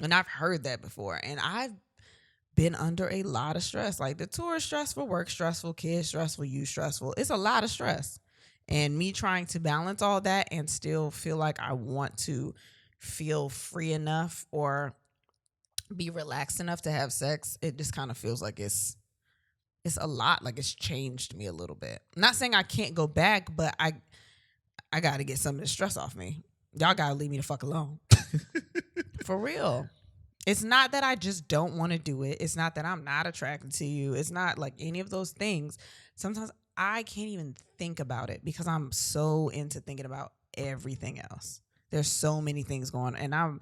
And I've heard that before. And I've been under a lot of stress. Like, the tour is stressful, work stressful, kids stressful, you stressful. It's a lot of stress. And me trying to balance all that and still feel like I want to feel free enough or be relaxed enough to have sex, it just kind of feels like it's a lot. Like, it's changed me a little bit. I'm not saying I can't go back, but I got to get some of the stress off me. Y'all got to leave me the fuck alone. For real. It's not that I just don't want to do it. It's not that I'm not attracted to you. It's not like any of those things. Sometimes I can't even think about it because I'm so into thinking about everything else. There's so many things going on. And I'm,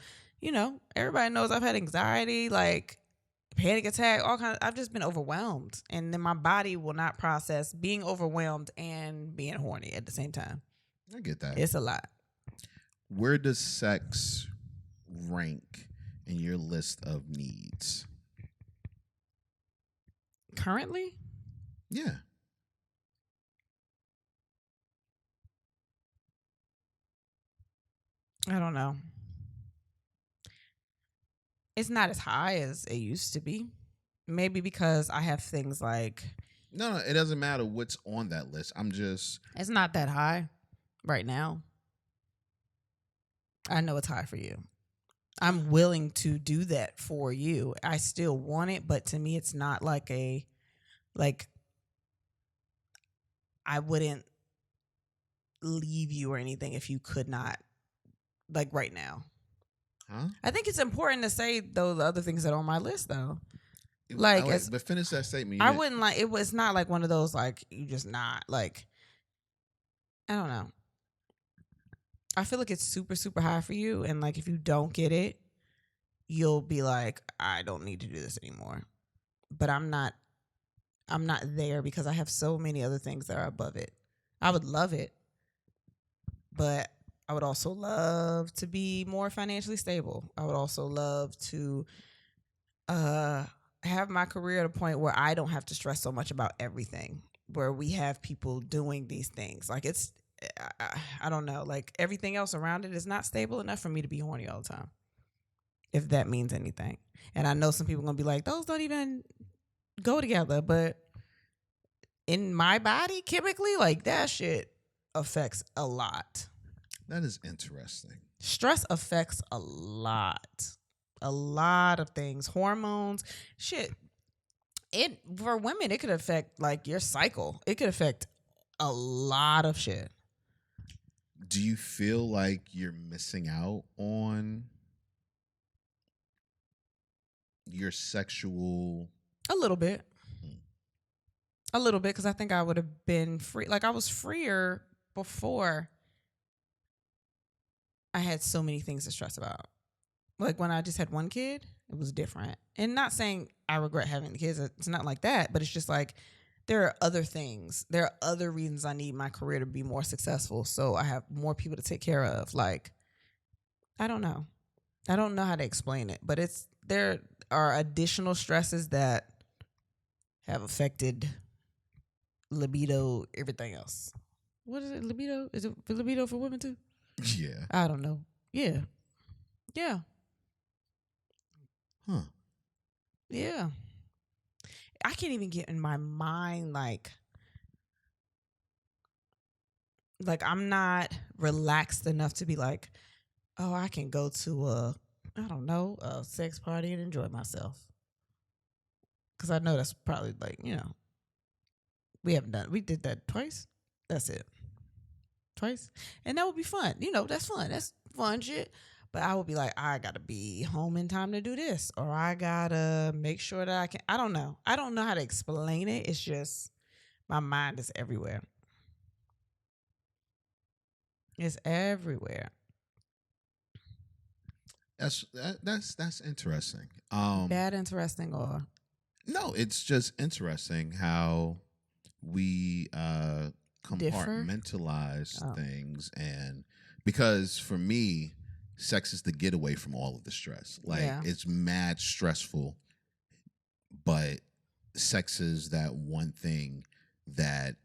everybody knows I've had anxiety, like panic attack, all kinds. I've just been overwhelmed. And then my body will not process being overwhelmed and being horny at the same time. I get that. It's a lot. Where does sex rank in your list of needs? Currently? Yeah. I don't know. It's not as high as it used to be. Maybe because I have things like... No, it doesn't matter what's on that list. It's not that high right now. I know it's high for you. I'm willing to do that for you. I still want it, but to me, it's not like I wouldn't leave you or anything if you could not, like right now. Huh? I think it's important to say though the other things that are on my list though. Like, but finish that statement. I wouldn't like it was not like one of those like you just not like I don't know. I feel like it's super, super high for you. And like if you don't get it, you'll be like, I don't need to do this anymore. But I'm not there because I have so many other things that are above it. I would love it, but I would also love to be more financially stable. I would also love to have my career at a point where I don't have to stress so much about everything, where we have people doing these things. Like it's, I don't know, like everything else around it is not stable enough for me to be horny all the time, if that means anything. And I know some people are going to be like, those don't even go together, but in my body, chemically, like that shit affects a lot. That is interesting. Stress affects a lot of things, hormones, shit. It for women, it could affect like your cycle. It could affect a lot of shit. Do you feel like you're missing out on your sexual? A little bit. A little bit, because I think I would have been free. Like I was freer before I had so many things to stress about. Like when I just had one kid, it was different. And not saying I regret having the kids. It's not like that. But it's just like there are other things. There are other reasons I need my career to be more successful. So I have more people to take care of. Like, I don't know. I don't know how to explain it. But there are additional stresses that have affected libido, everything else. What is it? Libido? Is it libido for women too? Yeah. I don't know. Yeah. Huh. Yeah. I can't even get in my mind like I'm not relaxed enough to be like, oh, I can go to a sex party and enjoy myself. Because I know that's probably like, we did that twice. That's it. Twice. And that would be fun. That's fun. That's fun shit. But I would be like, I got to be home in time to do this. Or I got to make sure that I can. I don't know. I don't know how to explain it. It's just my mind is everywhere. It's everywhere. That's interesting. Bad, interesting, or no, it's just interesting how we compartmentalize things, and because for me, sex is the getaway from all of the stress. Like it's mad stressful, but sex is that one thing that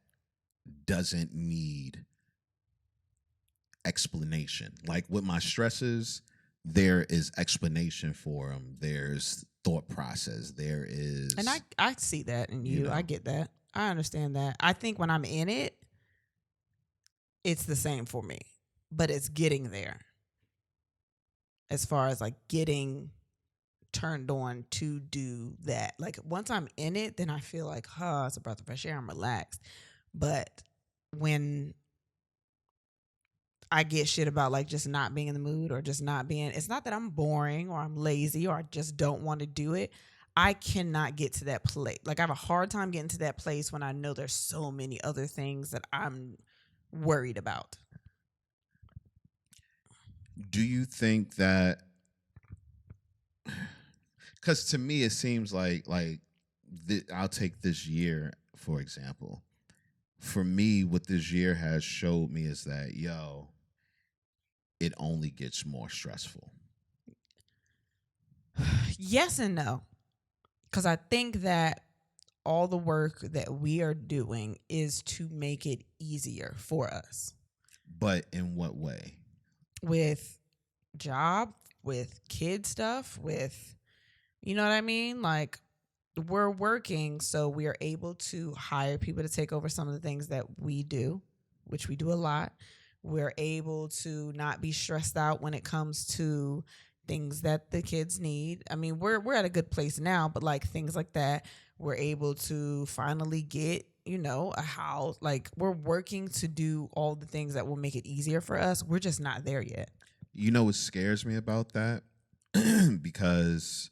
doesn't need explanation. Like with my stresses, there is explanation for them. There's thought process. There is, and I see that in you. I get that. I understand that. I think when I'm in it, it's the same for me, but it's getting there. As far as like getting turned on to do that. Like once I'm in it, then I feel like, it's a breath of fresh air. I'm relaxed. But when I get shit about like just not being in the mood or just not being, it's not that I'm boring or I'm lazy or I just don't want to do it. I cannot get to that place. Like I have a hard time getting to that place when I know there's so many other things that I'm worried about. Do you think that, because to me it seems like I'll take this year for example. For me, what this year has showed me is that it only gets more stressful. Yes and no. Because I think that all the work that we are doing is to make it easier for us. But in what way? With job, with kid stuff, with, you know what I mean? Like we're working, so we are able to hire people to take over some of the things that we do, which we do a lot. We're able to not be stressed out when it comes to things that the kids need. I mean, we're at a good place now, but like things like that, we're able to finally get a house. Like, we're working to do all the things that will make it easier for us. We're just not there yet. You know what scares me about that? Because,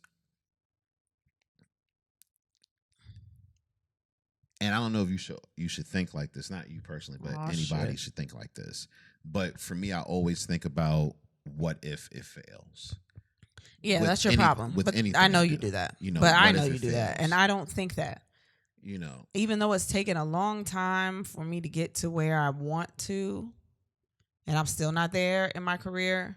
and I don't know if you should think like this, not you personally, but anybody should think like this. But for me, I always think about what if it fails. Yeah, that's your problem. But I know you do that. But I know you do that. And I don't think that. Even though it's taken a long time for me to get to where I want to, and I'm still not there in my career,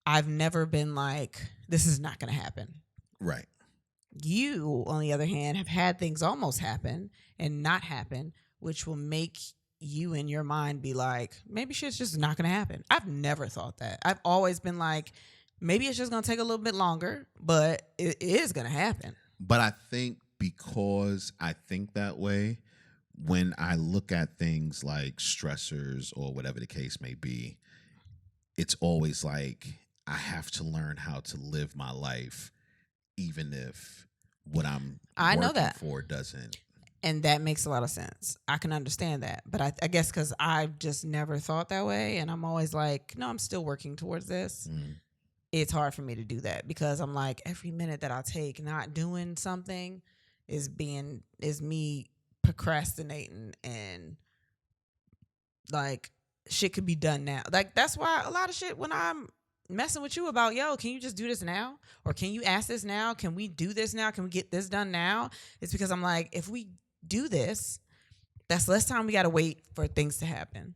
I've never been like, this is not going to happen. Right. You, on the other hand, have had things almost happen and not happen, which will make you in your mind be like, maybe shit's just not going to happen. I've never thought that. I've always been like, maybe it's just going to take a little bit longer, but it is going to happen. But I think because I think that way, when I look at things like stressors or whatever the case may be, it's always like I have to learn how to live my life, even if what I'm working for doesn't. And that makes a lot of sense. I can understand that. But I guess because I've just never thought that way, and I'm always like, no, I'm still working towards this. It's hard for me to do that because I'm like, every minute that I take not doing something is me procrastinating, and like shit could be done now. Like, that's why a lot of shit, when I'm messing with you about, yo, can you just do this now? Or can you ask this now? Can we do this now? Can we get this done now? It's because I'm like, if we do this, that's less time we got to wait for things to happen.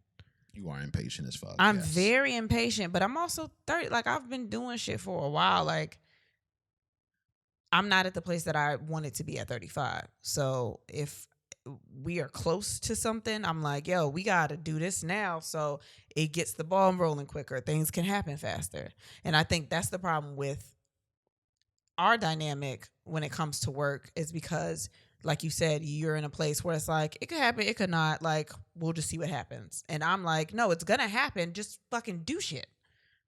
You are impatient as fuck. I'm very impatient, but I'm also 30. Like, I've been doing shit for a while. Like, I'm not at the place that I wanted to be at 35. So if we are close to something, I'm like, yo, we got to do this now so it gets the ball rolling quicker. Things can happen faster. And I think that's the problem with our dynamic when it comes to work, is because, like you said, you're in a place where it's like, it could happen, it could not. Like, we'll just see what happens. And I'm like, no, it's going to happen. Just fucking do shit.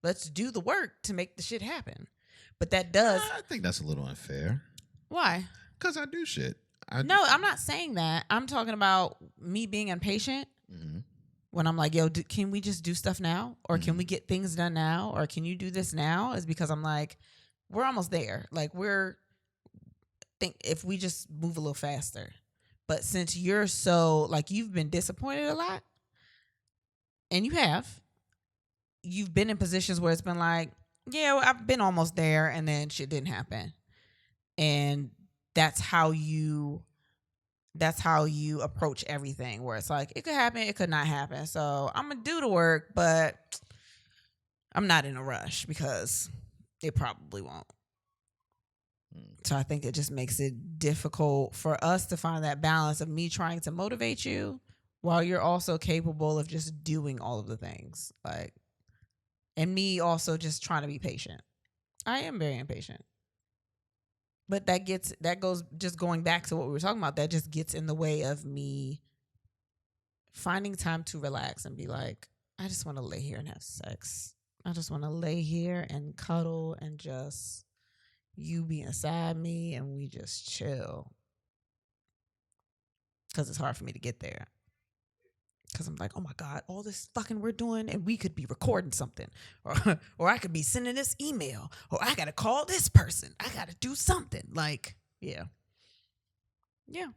Let's do the work to make the shit happen. But that does. I think that's a little unfair. Why? Because I do shit. No, I'm not saying that. I'm talking about me being impatient. When I'm like, yo, can we just do stuff now? Or can we get things done now? Or can you do this now? Is because I'm like, we're almost there. Like, if we just move a little faster. But since you're so, like, you've been disappointed a lot, and you've been in positions where it's been like, yeah, well, I've been almost there, and then shit didn't happen. And that's how you approach everything, where it's like, it could happen, it could not happen. So I'm going to do the work, but I'm not in a rush because it probably won't. So I think it just makes it difficult for us to find that balance of me trying to motivate you while you're also capable of just doing all of the things. Like, and me also just trying to be patient. I am very impatient. But that goes just going back to what we were talking about, that just gets in the way of me finding time to relax and be like, I just want to lay here and have sex. I just want to lay here and cuddle and just you be inside me and we just chill. Because it's hard for me to get there. Because I'm like, oh my God, all this fucking we're doing, and we could be recording something. Or I could be sending this email. Or I got to call this person. I got to do something. Like, yeah. Yeah.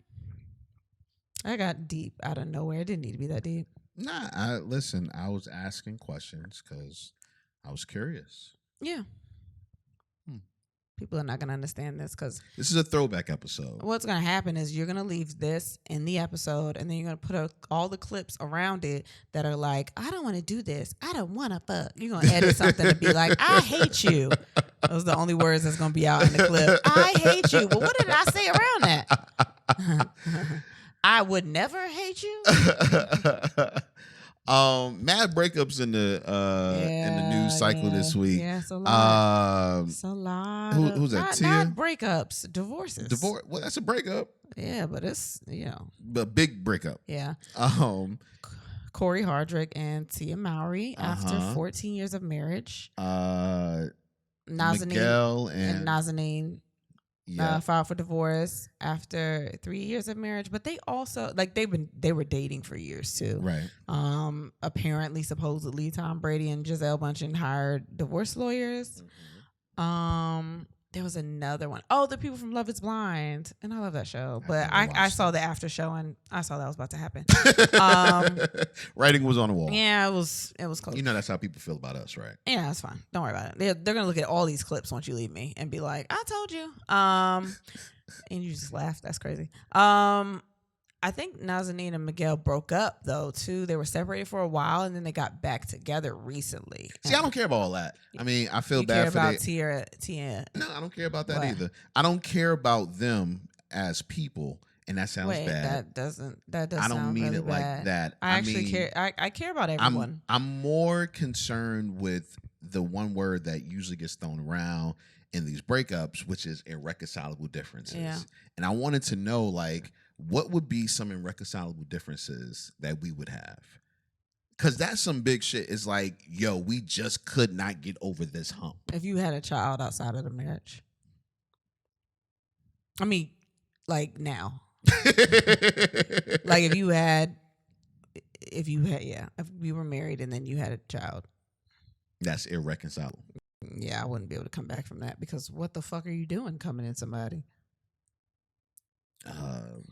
I got deep out of nowhere. It didn't need to be that deep. Nah, listen, I was asking questions because I was curious. Yeah. People are not going to understand this because this is a throwback episode. What's going to happen is you're going to leave this in the episode, and then you're going to put all the clips around it that are like, I don't want to do this. I don't want to fuck. You're going to edit something to be like, I hate you. Those are the only words that's going to be out in the clip. I hate you. Well, what did I say around that? I would never hate you. Mad breakups in the news cycle this week. Yeah, it's a lot. It's a lot. Who's that? Tia? Not breakups, divorces. Divorce. Well, that's a breakup. Yeah, but it's a big breakup. Yeah. Corey Hardrick and Tia Mowry after 14 years of marriage. Nazanin Miguel and Nazanin filed for divorce after 3 years of marriage. But they also they were dating for years too. Right. Apparently, supposedly, Tom Brady and Giselle Bundchen hired divorce lawyers. There was another one. Oh, the people from Love Is Blind. And I love that show. But I saw the after show and I saw that was about to happen. Writing was on the wall. Yeah, it was close. You know that's how people feel about us, right? Yeah, that's fine. Don't worry about it. They're gonna look at all these clips once you leave me and be like, I told you. And you just laugh. That's crazy. I think Nazanin and Miguel broke up though too. They were separated for a while and then they got back together recently. See, I don't care about all that. I mean, I feel bad for about Tia. No, I don't care about that either. I don't care about them as people, and that sounds bad. That does. I don't sound mean really it bad. like that. I actually care. I care about everyone. I'm more concerned with the one word that usually gets thrown around in these breakups, which is irreconcilable differences. Yeah. And I wanted to know, like, what would be some irreconcilable differences that we would have? Because that's some big shit. It's like, yo, we just could not get over this hump. If you had a child outside of the marriage. I mean, like now. Like if you were married and then you had a child. That's irreconcilable. Yeah, I wouldn't be able to come back from that because what the fuck are you doing coming in somebody?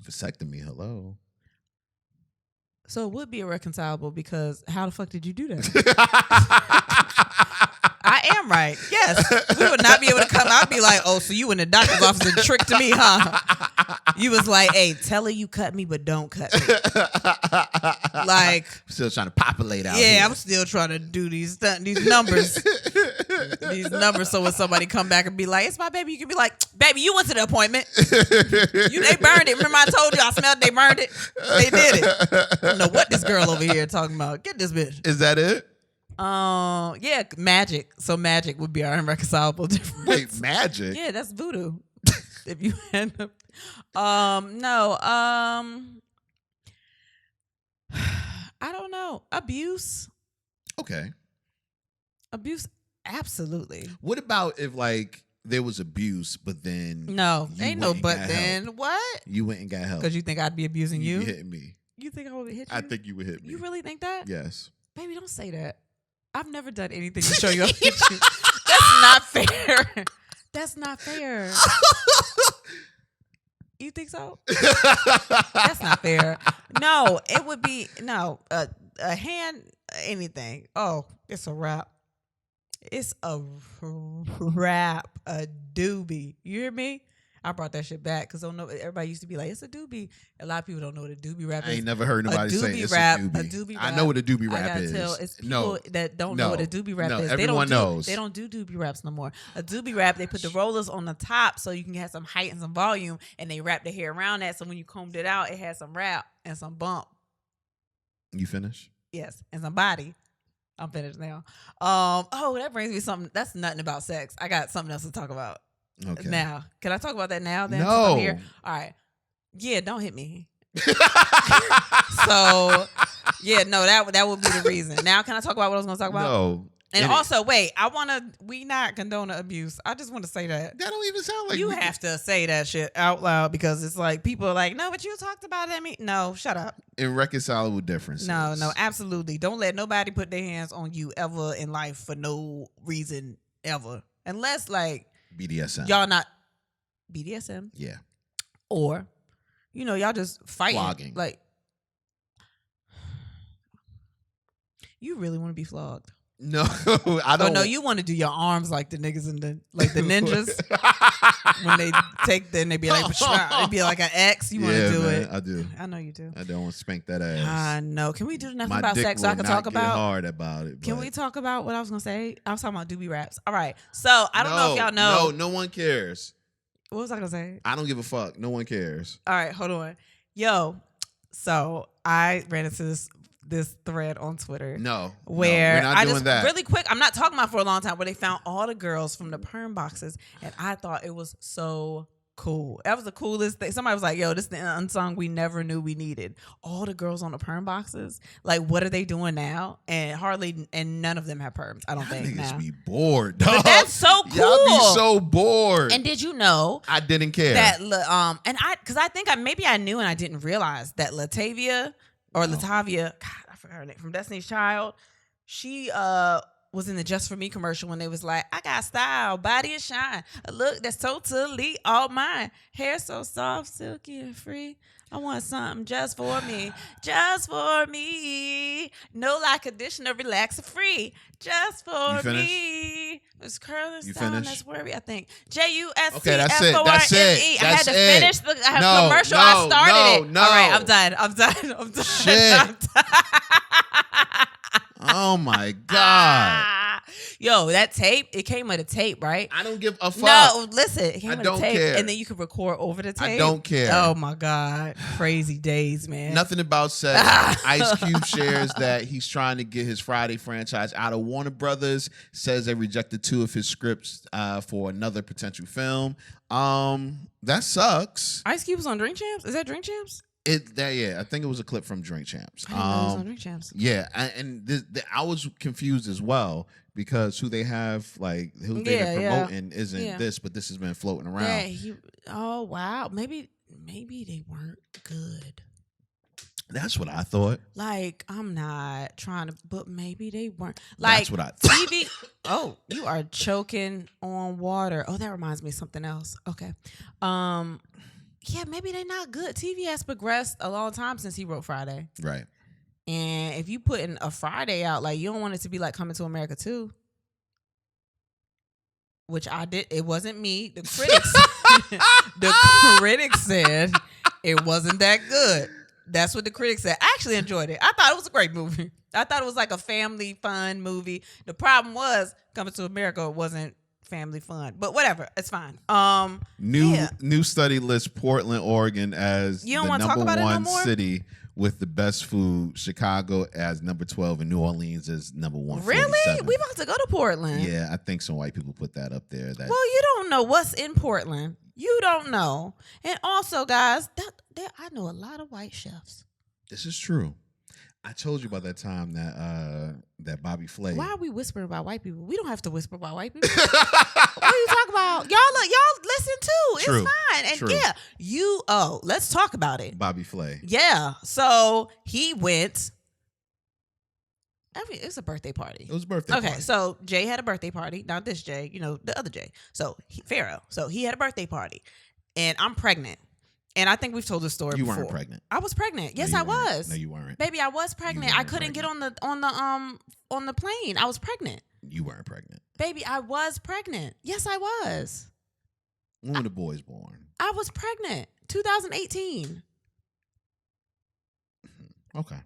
Vasectomy, hello. So it would be irreconcilable because how the fuck did you do that? I am right. Yes. We would not be able to come. I'd be like, oh, so you in the doctor's office and tricked me, huh? You was like, hey, tell her you cut me, but don't cut me. Like, still trying to populate out yeah, here. I'm still trying to do these numbers. These numbers, so when somebody come back and be like, it's my baby, you can be like, baby, you went to the appointment. They burned it. Remember I told you I smelled they burned it? They did it. I don't know what this girl over here talking about. Get this bitch. Is that it? Yeah, magic. So magic would be our irreconcilable difference. Wait, magic? Yeah, that's voodoo. If you end up no, I don't know. Abuse. Okay. Abuse, absolutely. What about if like there was abuse, but then no, ain't no but then help. What? You went and got help. Because you think I'd be abusing you? You hitting me. You think I would hit you? I think you would hit me. You really think that? Yes. Baby, don't say that. I've never done anything to show you I'll hit you. That's not fair. That's not fair. You think so? That's not fair. No, it would be a hand, anything. Oh, it's a wrap. It's a wrap, a doobie. You hear me? I brought that shit back because everybody used to be like, it's a doobie. A lot of people don't know what a doobie wrap is. I ain't never heard nobody say it's rap, a doobie. A doobie rap. I know what a doobie rap is. It's people that don't know what a doobie rap is. Everyone knows. They don't do doobie raps no more. A doobie rap, they put the rollers on the top so you can have some height and some volume, and they wrap the hair around that. So when you combed it out, it has some wrap and some bump. You finish? Yes, and some body. I'm finished now. Oh, that brings me something. That's nothing about sex. I got something else to talk about. Okay. Now, can I talk about that now? Then, no. I'm here? All right. Yeah, don't hit me. So, yeah, no, that would be the reason. Now, can I talk about what I was going to talk about? No. And also, wait, we not condone abuse. I just want to say that. That don't even sound like you have to say that shit out loud because it's like people are like, no, but you talked about it. No, shut up. Irreconcilable differences. No, absolutely. Don't let nobody put their hands on you ever in life for no reason ever. Unless like BDSM. Y'all not BDSM. Yeah. Or, y'all just fighting. Flogging. Like, you really want to be flogged? No, I don't. Oh, no, you want to do your arms like the niggas in the ninjas when they take. Then they be like, they be like an X. You want to do it? I do. I know you do. I don't want to spank that ass. I know. Can we do nothing My about dick sex so I can talk about? Hard about it. Can we talk about what I was gonna say? I was talking about doobie raps. All right. So I don't know if y'all know. No one cares. What was I gonna say? I don't give a fuck. No one cares. All right, hold on. Yo, so I ran into this thread on Twitter. No, where we're not doing that. Really quick, I'm not talking about for a long time, where they found all the girls from the perm boxes, and I thought it was so cool. That was the coolest thing. Somebody was like, yo, this is the unsung we never knew we needed. All the girls on the perm boxes, like, what are they doing now? And none of them have perms, I don't think. Niggas now. be bored, dog. But that's so cool. Y'all be so bored. And did you know? I didn't care. That, because I think maybe I knew and I didn't realize that Latavia, God, I forgot her name, from Destiny's Child, she was in the Just For Me commercial when they was like, I got style, body and shine, a look that's totally all mine, hair so soft, silky and free. I want something just for me, no like conditioner, relaxer free, just for me. It's curling style, that's worry. I think JUSCFORME. Okay, that's it. That's it. I had to finish the commercial. I started it. No. All right, I'm done. Shit. I'm done. Oh my God. Yo, that tape, it came with a tape, right? I don't give a fuck. No, listen, it came with a tape. Care. And then you could record over the tape. I don't care. Oh my God. Crazy days, man. Nothing about sex. Ice Cube shares that he's trying to get his Friday franchise out of Warner Brothers. Says they rejected 2 of his scripts for another potential film. That sucks. Ice Cube was on Drink Champs? Is that Drink Champs? I think it was a clip from Drink Champs. I didn't know it was on Drink Champs. Yeah, I was confused as well because who they have, like, who they're promoting isn't this, but this has been floating around. Yeah, oh wow, maybe they weren't good. That's what I thought. Like, I'm not trying to, but maybe they weren't. Like, that's what I thought. TV. Oh, you are choking on water. Oh, that reminds me of something else. Okay. Yeah, maybe they're not good. TV has progressed a long time since he wrote Friday. Right. And if you putting a Friday out, like, you don't want it to be like Coming to America 2. Which I did. It wasn't me. The critics said it wasn't that good. That's what the critics said. I actually enjoyed it. I thought it was a great movie. I thought it was like a family fun movie. The problem was Coming to America wasn't family fun, but whatever, it's fine. New study lists Portland, Oregon as the number 1 city with the best food. Chicago as number 12 and New Orleans as number 1. Really? We about to go to Portland. Yeah, I think some white people put that up there. Well, you don't know what's in Portland. You don't know. And also, guys, I know a lot of white chefs. This is true. I told you about that time that Bobby Flay. Why are we whispering about white people? We don't have to whisper about white people. What are you talking about? Y'all listen too. True. It's fine. And yeah, let's talk about it. Bobby Flay. Yeah. So he went. It's a birthday party. It was a birthday party. Okay, so Jay had a birthday party. Not this Jay, the other Jay. So Pharoah. So he had a birthday party. And I'm pregnant. And I think we've told this story before. You weren't pregnant. I was pregnant. Yes, I was. No, you weren't. Baby, I was pregnant. I couldn't get on the plane. I was pregnant. You weren't pregnant. Baby, I was pregnant. Yes, I was. When were the boys born? I was pregnant. 2018. Okay.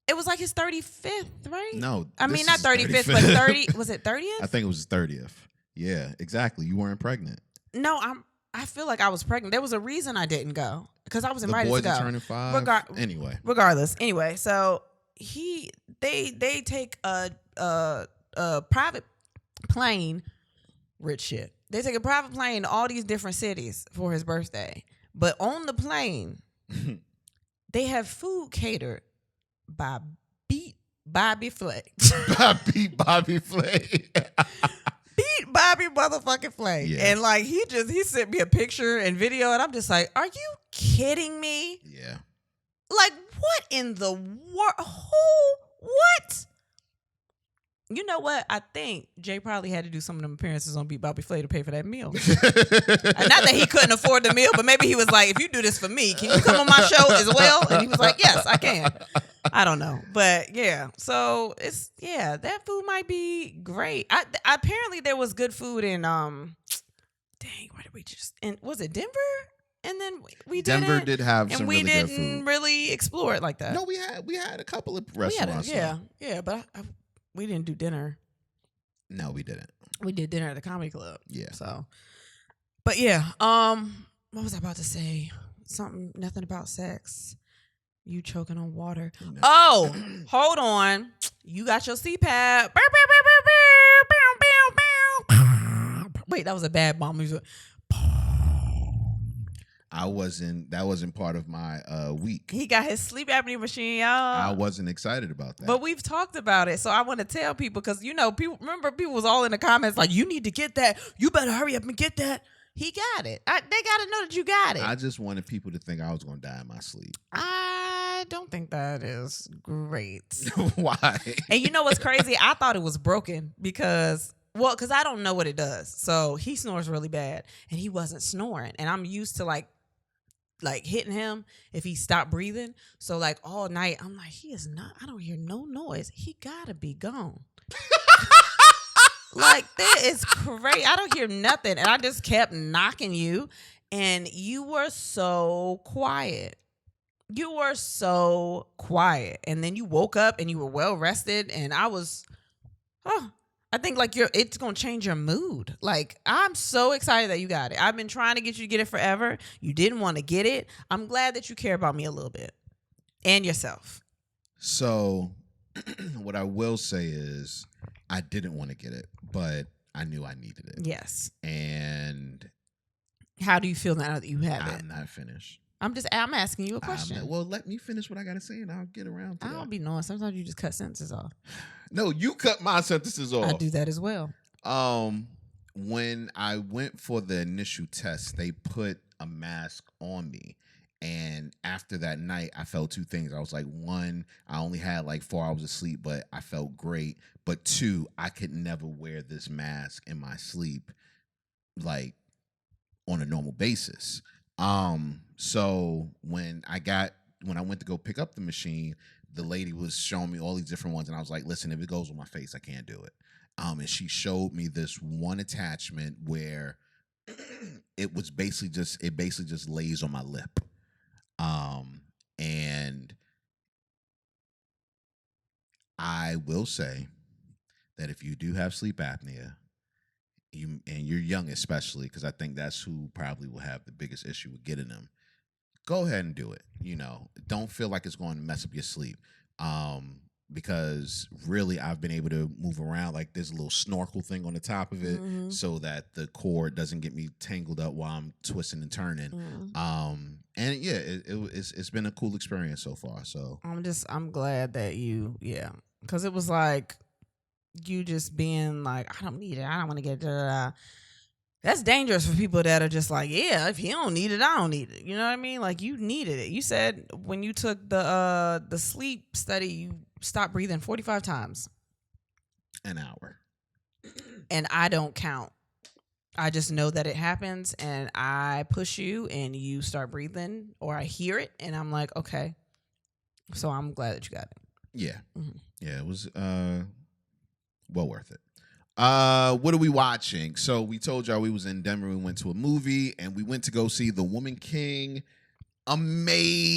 It was like his 35th, right? No. I mean, not 35th, but 30. Was it 30th? I think it was his 30th. Yeah, exactly. You weren't pregnant. No, I feel like I was pregnant. There was a reason I didn't go because I was invited to go. The boys are turning 5. Anyway, so they take a private plane, rich shit. They take a private plane to all these different cities for his birthday. But on the plane, they have food catered by Beat Bobby Flay. Bobby Flay. Beat Bobby motherfucking Flay. Yeah. And like he sent me a picture and video and I'm just like, are you kidding me? Yeah. Like, what in the world? Who? What? You know what? I think Jay probably had to do some of them appearances on Beat Bobby Flay to pay for that meal. And not that he couldn't afford the meal, but maybe he was like, if you do this for me, can you come on my show as well? And he was like, yes, I can. I don't know. But yeah, so that food might be great. Apparently there was good food in, where did we was it Denver? And then we did Denver did have some really good food. And we didn't really explore it like that. No, we had a couple of restaurants. Yeah, but we didn't do dinner. No, we didn't. We did dinner at the comedy club. Yeah. So, but yeah, what was I about to say? Nothing about sex. You choking on water. No. Oh, hold on. You got your CPAP. Wait, that was a bad bomb music. That wasn't part of my week. He got his sleep apnea machine, y'all. I wasn't excited about that. But we've talked about it, so I want to tell people because people was all in the comments like, you need to get that. You better hurry up and get that. He got it. They got to know that you got it. I just wanted people to think I was going to die in my sleep. I don't think that is great. Why? And you know what's crazy? I thought it was broken because I don't know what it does. So he snores really bad, and he wasn't snoring, and I'm used to like hitting him if he stopped breathing. So like all night, I'm like, he is not. I don't hear no noise. He gotta be gone. Like, that is crazy. I don't hear nothing. And I just kept knocking you. And you were so quiet. You were so quiet. And then you woke up and you were well rested. And I think like it's going to change your mood. Like, I'm so excited that you got it. I've been trying to get you to get it forever. You didn't want to get it. I'm glad that you care about me a little bit. And yourself. So what I will say is I didn't want to get it, but I knew I needed it. Yes. And how do you feel now that you have it? I'm not finished. I'm asking you a question. Well, let me finish what I got to say, and I'll get around to it. I don't be knowing. Sometimes you just cut sentences off. No, you cut my sentences off. I do that as well. When I went for the initial test, they put a mask on me. And after that night, I felt two things. I was like, one, I only had like 4 hours of sleep, but I felt great. But two, I could never wear this mask in my sleep, like on a normal basis. So when I went to go pick up the machine, the lady was showing me all these different ones, and I was like, listen, if it goes on my face, I can't do it. And she showed me this one attachment where it basically just lays on my lip. And I will say that if you do have sleep apnea, and you're young especially, because I think that's who probably will have the biggest issue with getting them, go ahead and do it. Don't feel like it's going to mess up your sleep. Because really I've been able to move around. Like, there's a little snorkel thing on the top of it, mm-hmm. so that the cord doesn't get me tangled up while I'm twisting and turning. Mm-hmm. And yeah, it's been a cool experience so far. So I'm glad that because it was like you just being like, I don't need it. I don't want to get it. That's dangerous for people that are just like, yeah, if you don't need it, I don't need it. You know what I mean? Like, you needed it. You said when you took the sleep study, you stopped breathing 45 times. An hour. And I don't count. I just know that it happens, and I push you and you start breathing, or I hear it and I'm like, okay. So I'm glad that you got it. Yeah. Mm-hmm. Yeah, it was well worth it. What are we watching? So we told y'all we was in Denver. We went to a movie, and we went to go see The Woman King. Amazing.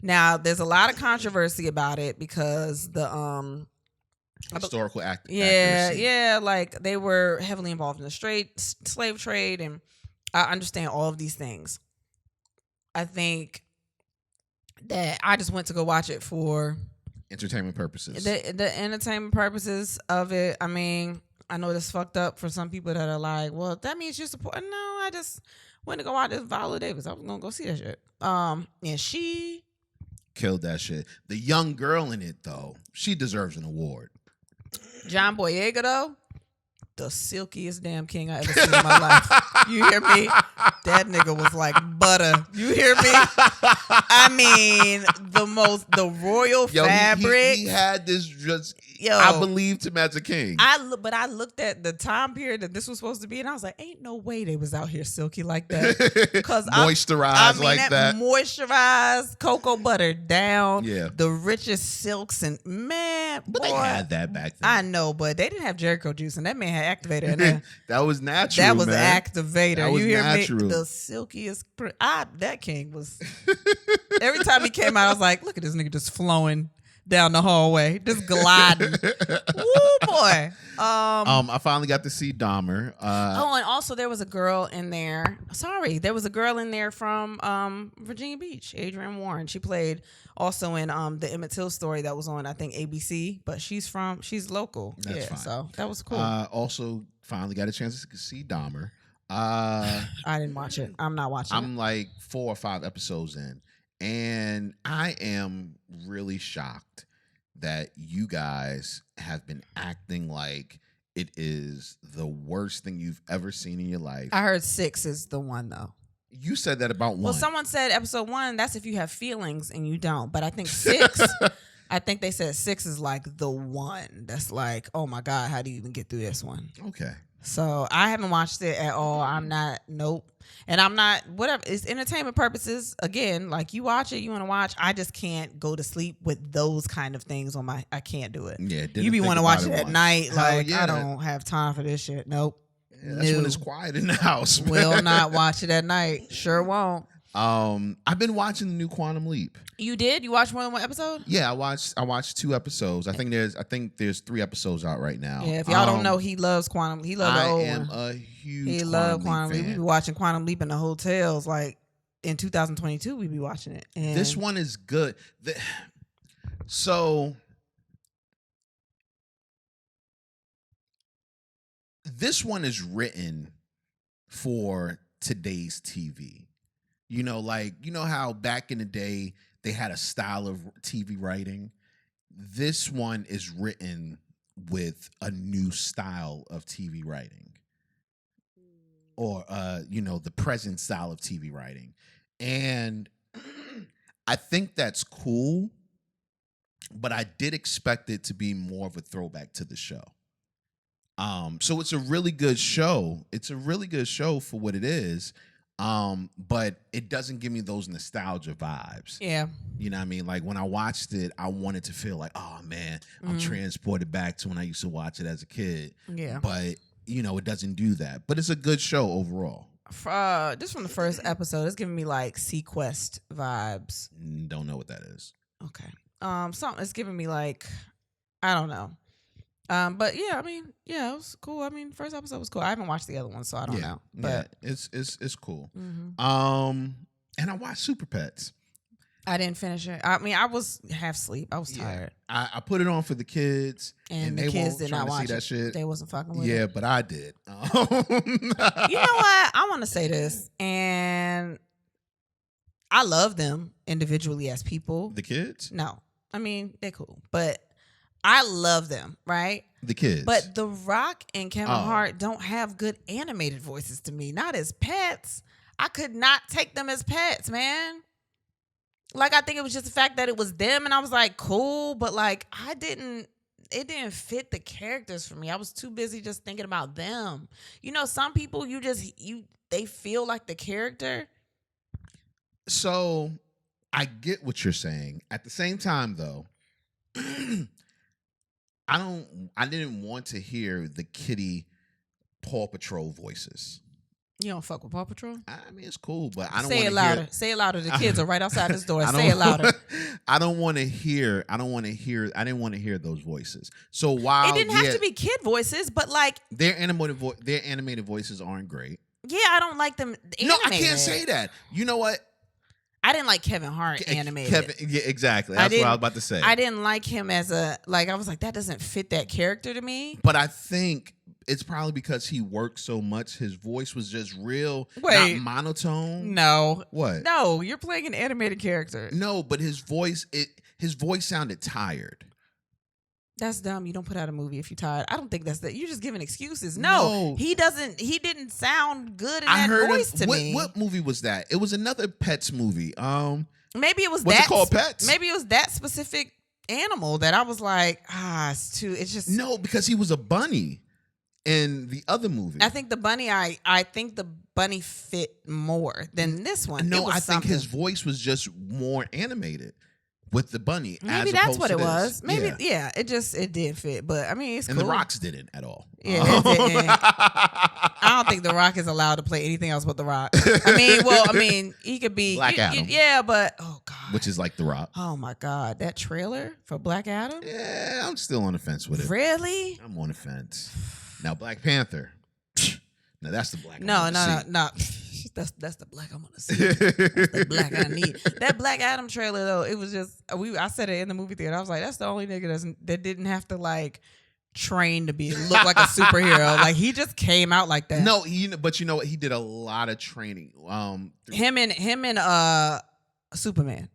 Now, there's a lot of controversy about it because the historical accuracy. Yeah, like they were heavily involved in the slave trade, and I understand all of these things. I think that I just went to go watch it for entertainment purposes. The entertainment purposes of it. I mean, I know that's fucked up for some people that are like, well, that means you support. No, I just went to go watch this Viola Davis. I was gonna go see that shit. And she killed that shit. The young girl in it, though, she deserves an award. John Boyega, though, the silkiest damn king I ever seen in my life. You hear me? That nigga was like butter. You hear me? I mean, the royal fabric. He had this just. I believed him as a king. But I looked at the time period that this was supposed to be, and I was like, ain't no way they was out here silky like that. Because moisturized like that. Moisturized, cocoa butter down. Yeah. The richest silks, and man, but they had that back then. I know, but they didn't have Jericho juice, and that man had activator in there. That was natural. That was man. activator. That was you hear natural. Me? The silkiest. That king was. Every time he came out, I was like, look at this nigga just flowing down the hallway, just gliding. Woo, boy. I finally got to see Dahmer. And also there was a girl in there. There was a girl in there from Virginia Beach, Adrienne Warren. She played also in the Emmett Till story that was on, I think, ABC, but she's local. That's fine. So that was cool. Also finally got a chance to see Dahmer. I didn't watch it. I'm not watching it. I'm like 4 or 5 episodes in, and I am really shocked that you guys have been acting like it is the worst thing you've ever seen in your life. I heard 6 is the one though. You said that about 1. Well, someone said episode 1, that's if you have feelings and you don't. But I think 6, I think they said 6 is like the one that's like, oh my God, how do you even get through this one? Okay. So I haven't watched it at all. I'm not, nope. And I'm not, whatever. It's entertainment purposes. Again, like you watch it, you want to watch. I just can't go to sleep with those kind of things on my, I can't do it. Yeah. You be want to watch it at night. Hell Like, yeah. I don't have time for this shit. Nope. Yeah, that's when it's quiet in the house. Man. Will not watch it at night. Sure won't. I've been watching the new Quantum Leap. You did? You watched more than one episode? Yeah, I watched 2 episodes. I think there's 3 episodes out right now. Yeah, if y'all don't know, he loves Quantum. He loves the old one. I am a huge He loves Quantum Leap. fan. We be watching Quantum Leap in the hotels like in 2022 we be watching it. And This one is good. So this one is written for today's TV. You know, like, you know how back in the day they had a style of TV writing? This one is written with a new style of TV writing. Or, the present style of TV writing. And I think that's cool, but I did expect it to be more of a throwback to the show. So it's a really good show. It's a really good show for what it is. But it doesn't give me those nostalgia vibes. Yeah. You know what I mean? Like when I watched it, I wanted to feel like, oh man, I'm transported back to when I used to watch it as a kid. Yeah. But, it doesn't do that. But it's a good show overall. Just from the first episode, it's giving me like Sequest vibes. Don't know what that is. Okay. Something it's giving me like, I don't know. But yeah, I mean, yeah, it was cool. I mean, first episode was cool. I haven't watched the other one, so I don't know. But it's cool. Mm-hmm. And I watched Super Pets. I didn't finish it. I mean, I was half asleep. I was tired. I put it on for the kids, and they the kids won't did try not to watch see that it. shit. They wasn't fucking with it. Yeah, but I did. You know what? I want to say this, and I love them individually as people. The kids? No, I mean they're cool, but I love them, right? The kids. But The Rock and Kevin Hart don't have good animated voices to me. Not as pets. I could not take them as pets, man. Like, I think it was just the fact that it was them, and I was like, cool, but like, it didn't fit the characters for me. I was too busy just thinking about them. You know, some people, they feel like the character. So, I get what you're saying. At the same time, though, I didn't want to hear the kitty Paw Patrol voices. You don't fuck with Paw Patrol? I mean, it's cool, but I don't say want it to louder. hear. Say it louder. The kids are right outside this door. Say it louder. I don't want to hear. I didn't want to hear those voices. So while it didn't have to be kid voices, but like their animated voices aren't great. Yeah, I don't like them animated. No, I can't say that. You know what? I didn't like Kevin Hart animated. Yeah, exactly. That's what I was about to say. I didn't like him as I was like, that doesn't fit that character to me. But I think it's probably because he worked so much. His voice was just real, not monotone. No. What? No, you're playing an animated character. No, but his voice sounded tired. That's dumb. You don't put out a movie if you're tired. I don't think that's that. You're just giving excuses. No, he doesn't. He didn't sound good in that voice to me. What movie was that? It was another Pets movie. Maybe it was what's it called? Pets? Maybe it was that specific animal that I was like, it's just no, because he was a bunny in the other movie. I think the bunny. I think the bunny fit more than this one. No, I think his voice was just more animated with the bunny. Maybe that's what it was. Maybe yeah. It did fit, but I mean, it's and cool. the Rocks didn't at all. Yeah, I don't think the Rock is allowed to play anything else but the Rock. I mean, he could be Black Adam. Yeah, but oh god, which is like the Rock. Oh my god, that trailer for Black Adam. Yeah, I'm still on the fence with it. Really? I'm on the fence. Now Black Panther. Now that's the Black. No. That's the Black I'm gonna see. That's the Black I need. That Black Adam trailer though, it was just I said it in the movie theater. I was like, that's the only nigga that didn't have to like trained to look like a superhero. Like he just came out like that. No, but you know what? He did a lot of training. Him and Superman.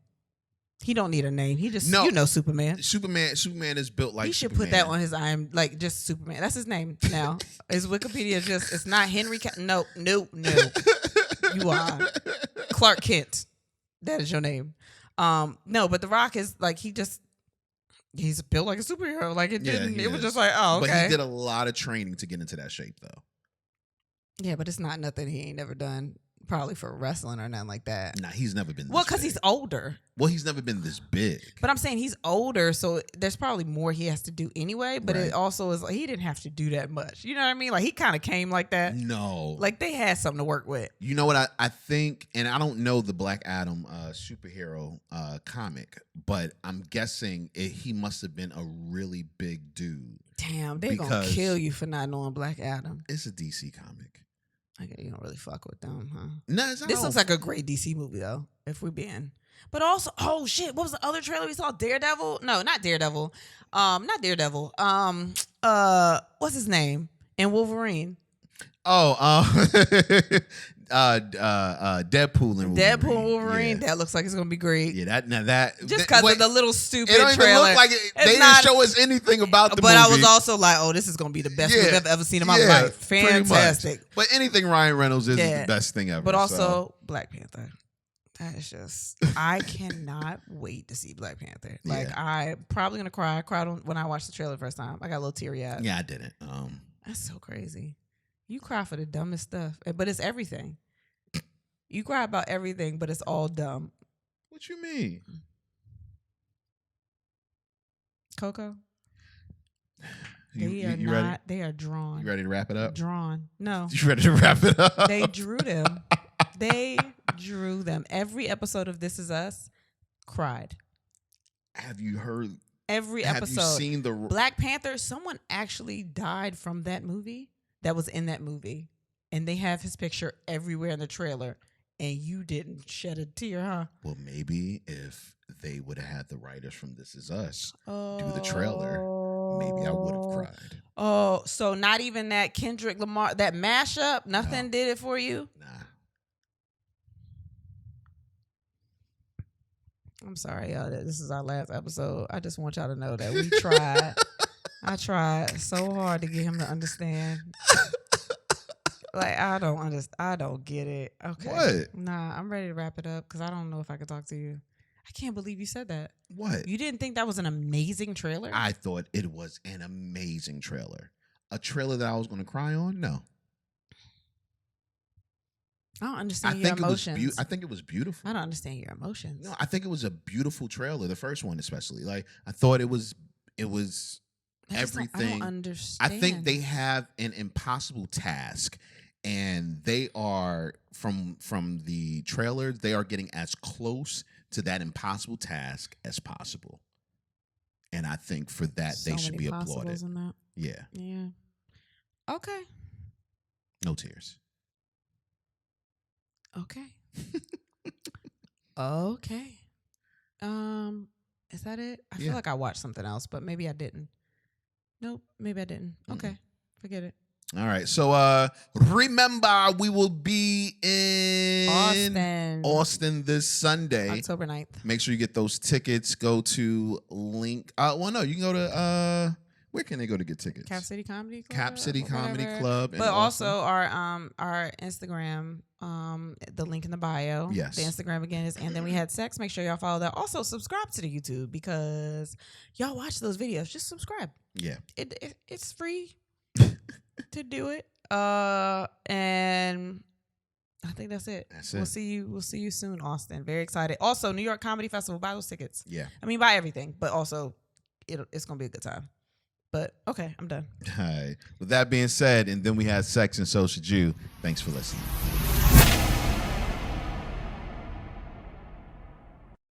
He don't need a name. He just Superman. Superman is built like. He should Superman. put that on his like just Superman. That's his name now. His Wikipedia it's not Henry. No. You are Clark Kent. That is your name. No, but The Rock is like he's built like a superhero. Like it didn't. It was just like, oh, okay. But he did a lot of training to get into that shape, though. Yeah, but it's not nothing he ain't never done. Probably for wrestling or nothing like that. Nah, he's never been. Well, because he's older. Well, he's never been this big. But I'm saying he's older, so there's probably more he has to do anyway. But It also is like he didn't have to do that much. You know what I mean? Like he kind of came like that. No, like they had something to work with. You know what I think, and I don't know the Black Adam superhero comic, but I'm guessing he must have been a really big dude. Damn, they're gonna kill you for not knowing Black Adam. It's a DC comic. You don't really fuck with them, huh? No, it's not. This looks like a great DC movie, though, if we're being. But also, oh, shit, what was the other trailer we saw? Daredevil? No, not Daredevil. Not Daredevil. What's his name? And Wolverine. Deadpool and Wolverine. Yeah. That looks like it's gonna be great. Yeah, just because of the little stupid it don't trailer. Even look like it. They didn't show us anything about the movie. But I was also like, oh, this is gonna be the best movie I've ever seen in my life. Fantastic. But anything Ryan Reynolds is the best thing ever. But also Black Panther. That is just, I cannot wait to see Black Panther. Like I'm probably gonna cry. I cried when I watched the trailer the first time. I got a little teary eyed. Yeah, I didn't. That's so crazy. You cry for the dumbest stuff, but it's everything. You cry about everything, but it's all dumb. What you mean? Coco? You ready? They are drawn. You ready to wrap it up? Drawn. No. You ready to wrap it up? They drew them. They drew them. Every episode of This Is Us cried. Have you heard? Every episode. Have you seen the Black Panther? Someone actually died from that movie that was in that movie. And they have his picture everywhere in the trailer. And you didn't shed a tear, huh? Well, maybe if they would have had the writers from This Is Us do the trailer, maybe I would have cried. Oh, so not even that Kendrick Lamar, that mashup, nothing did it for you? Nah. I'm sorry, y'all. This is our last episode. I just want y'all to know that we tried. I tried so hard to get him to understand. Like, I don't get it. Okay. What? Nah, I'm ready to wrap it up because I don't know if I could talk to you. I can't believe you said that. What? You didn't think that was an amazing trailer? I thought it was an amazing trailer. A trailer that I was going to cry on? No. I don't understand your emotions. I think it was beautiful. I don't understand your emotions. No, I think it was a beautiful trailer. The first one, especially. Like, I thought it was everything. I don't understand. I think they have an impossible task. And they are, from the trailer, they are getting as close to that impossible task as possible. And I think for that, they should be applauded. In that. Yeah. Yeah. Okay. No tears. Okay. Okay. Is that it? I feel like I watched something else, but maybe I didn't. Nope, maybe I didn't. Okay. Forget it. All right. So remember, we will be in Austin this Sunday. October 9th. Make sure you get those tickets. Go to link. Well, no, you can go to where can they go to get tickets? Cap City Comedy Club. Cap City Comedy Club. But also our Instagram, the link in the bio. Yes. The Instagram again is And Then We Had Sex. Make sure y'all follow that. Also subscribe to the YouTube because y'all watch those videos. Just subscribe. Yeah. It's free. To do it, and I think that's it. We'll see you soon, Austin. Very excited. Also, New York Comedy Festival. Buy those tickets. Yeah, I mean, buy everything, but also it's gonna be a good time. But okay, I'm done. All right. With that being said, And Then We Had Sex, and so should you. Thanks for listening.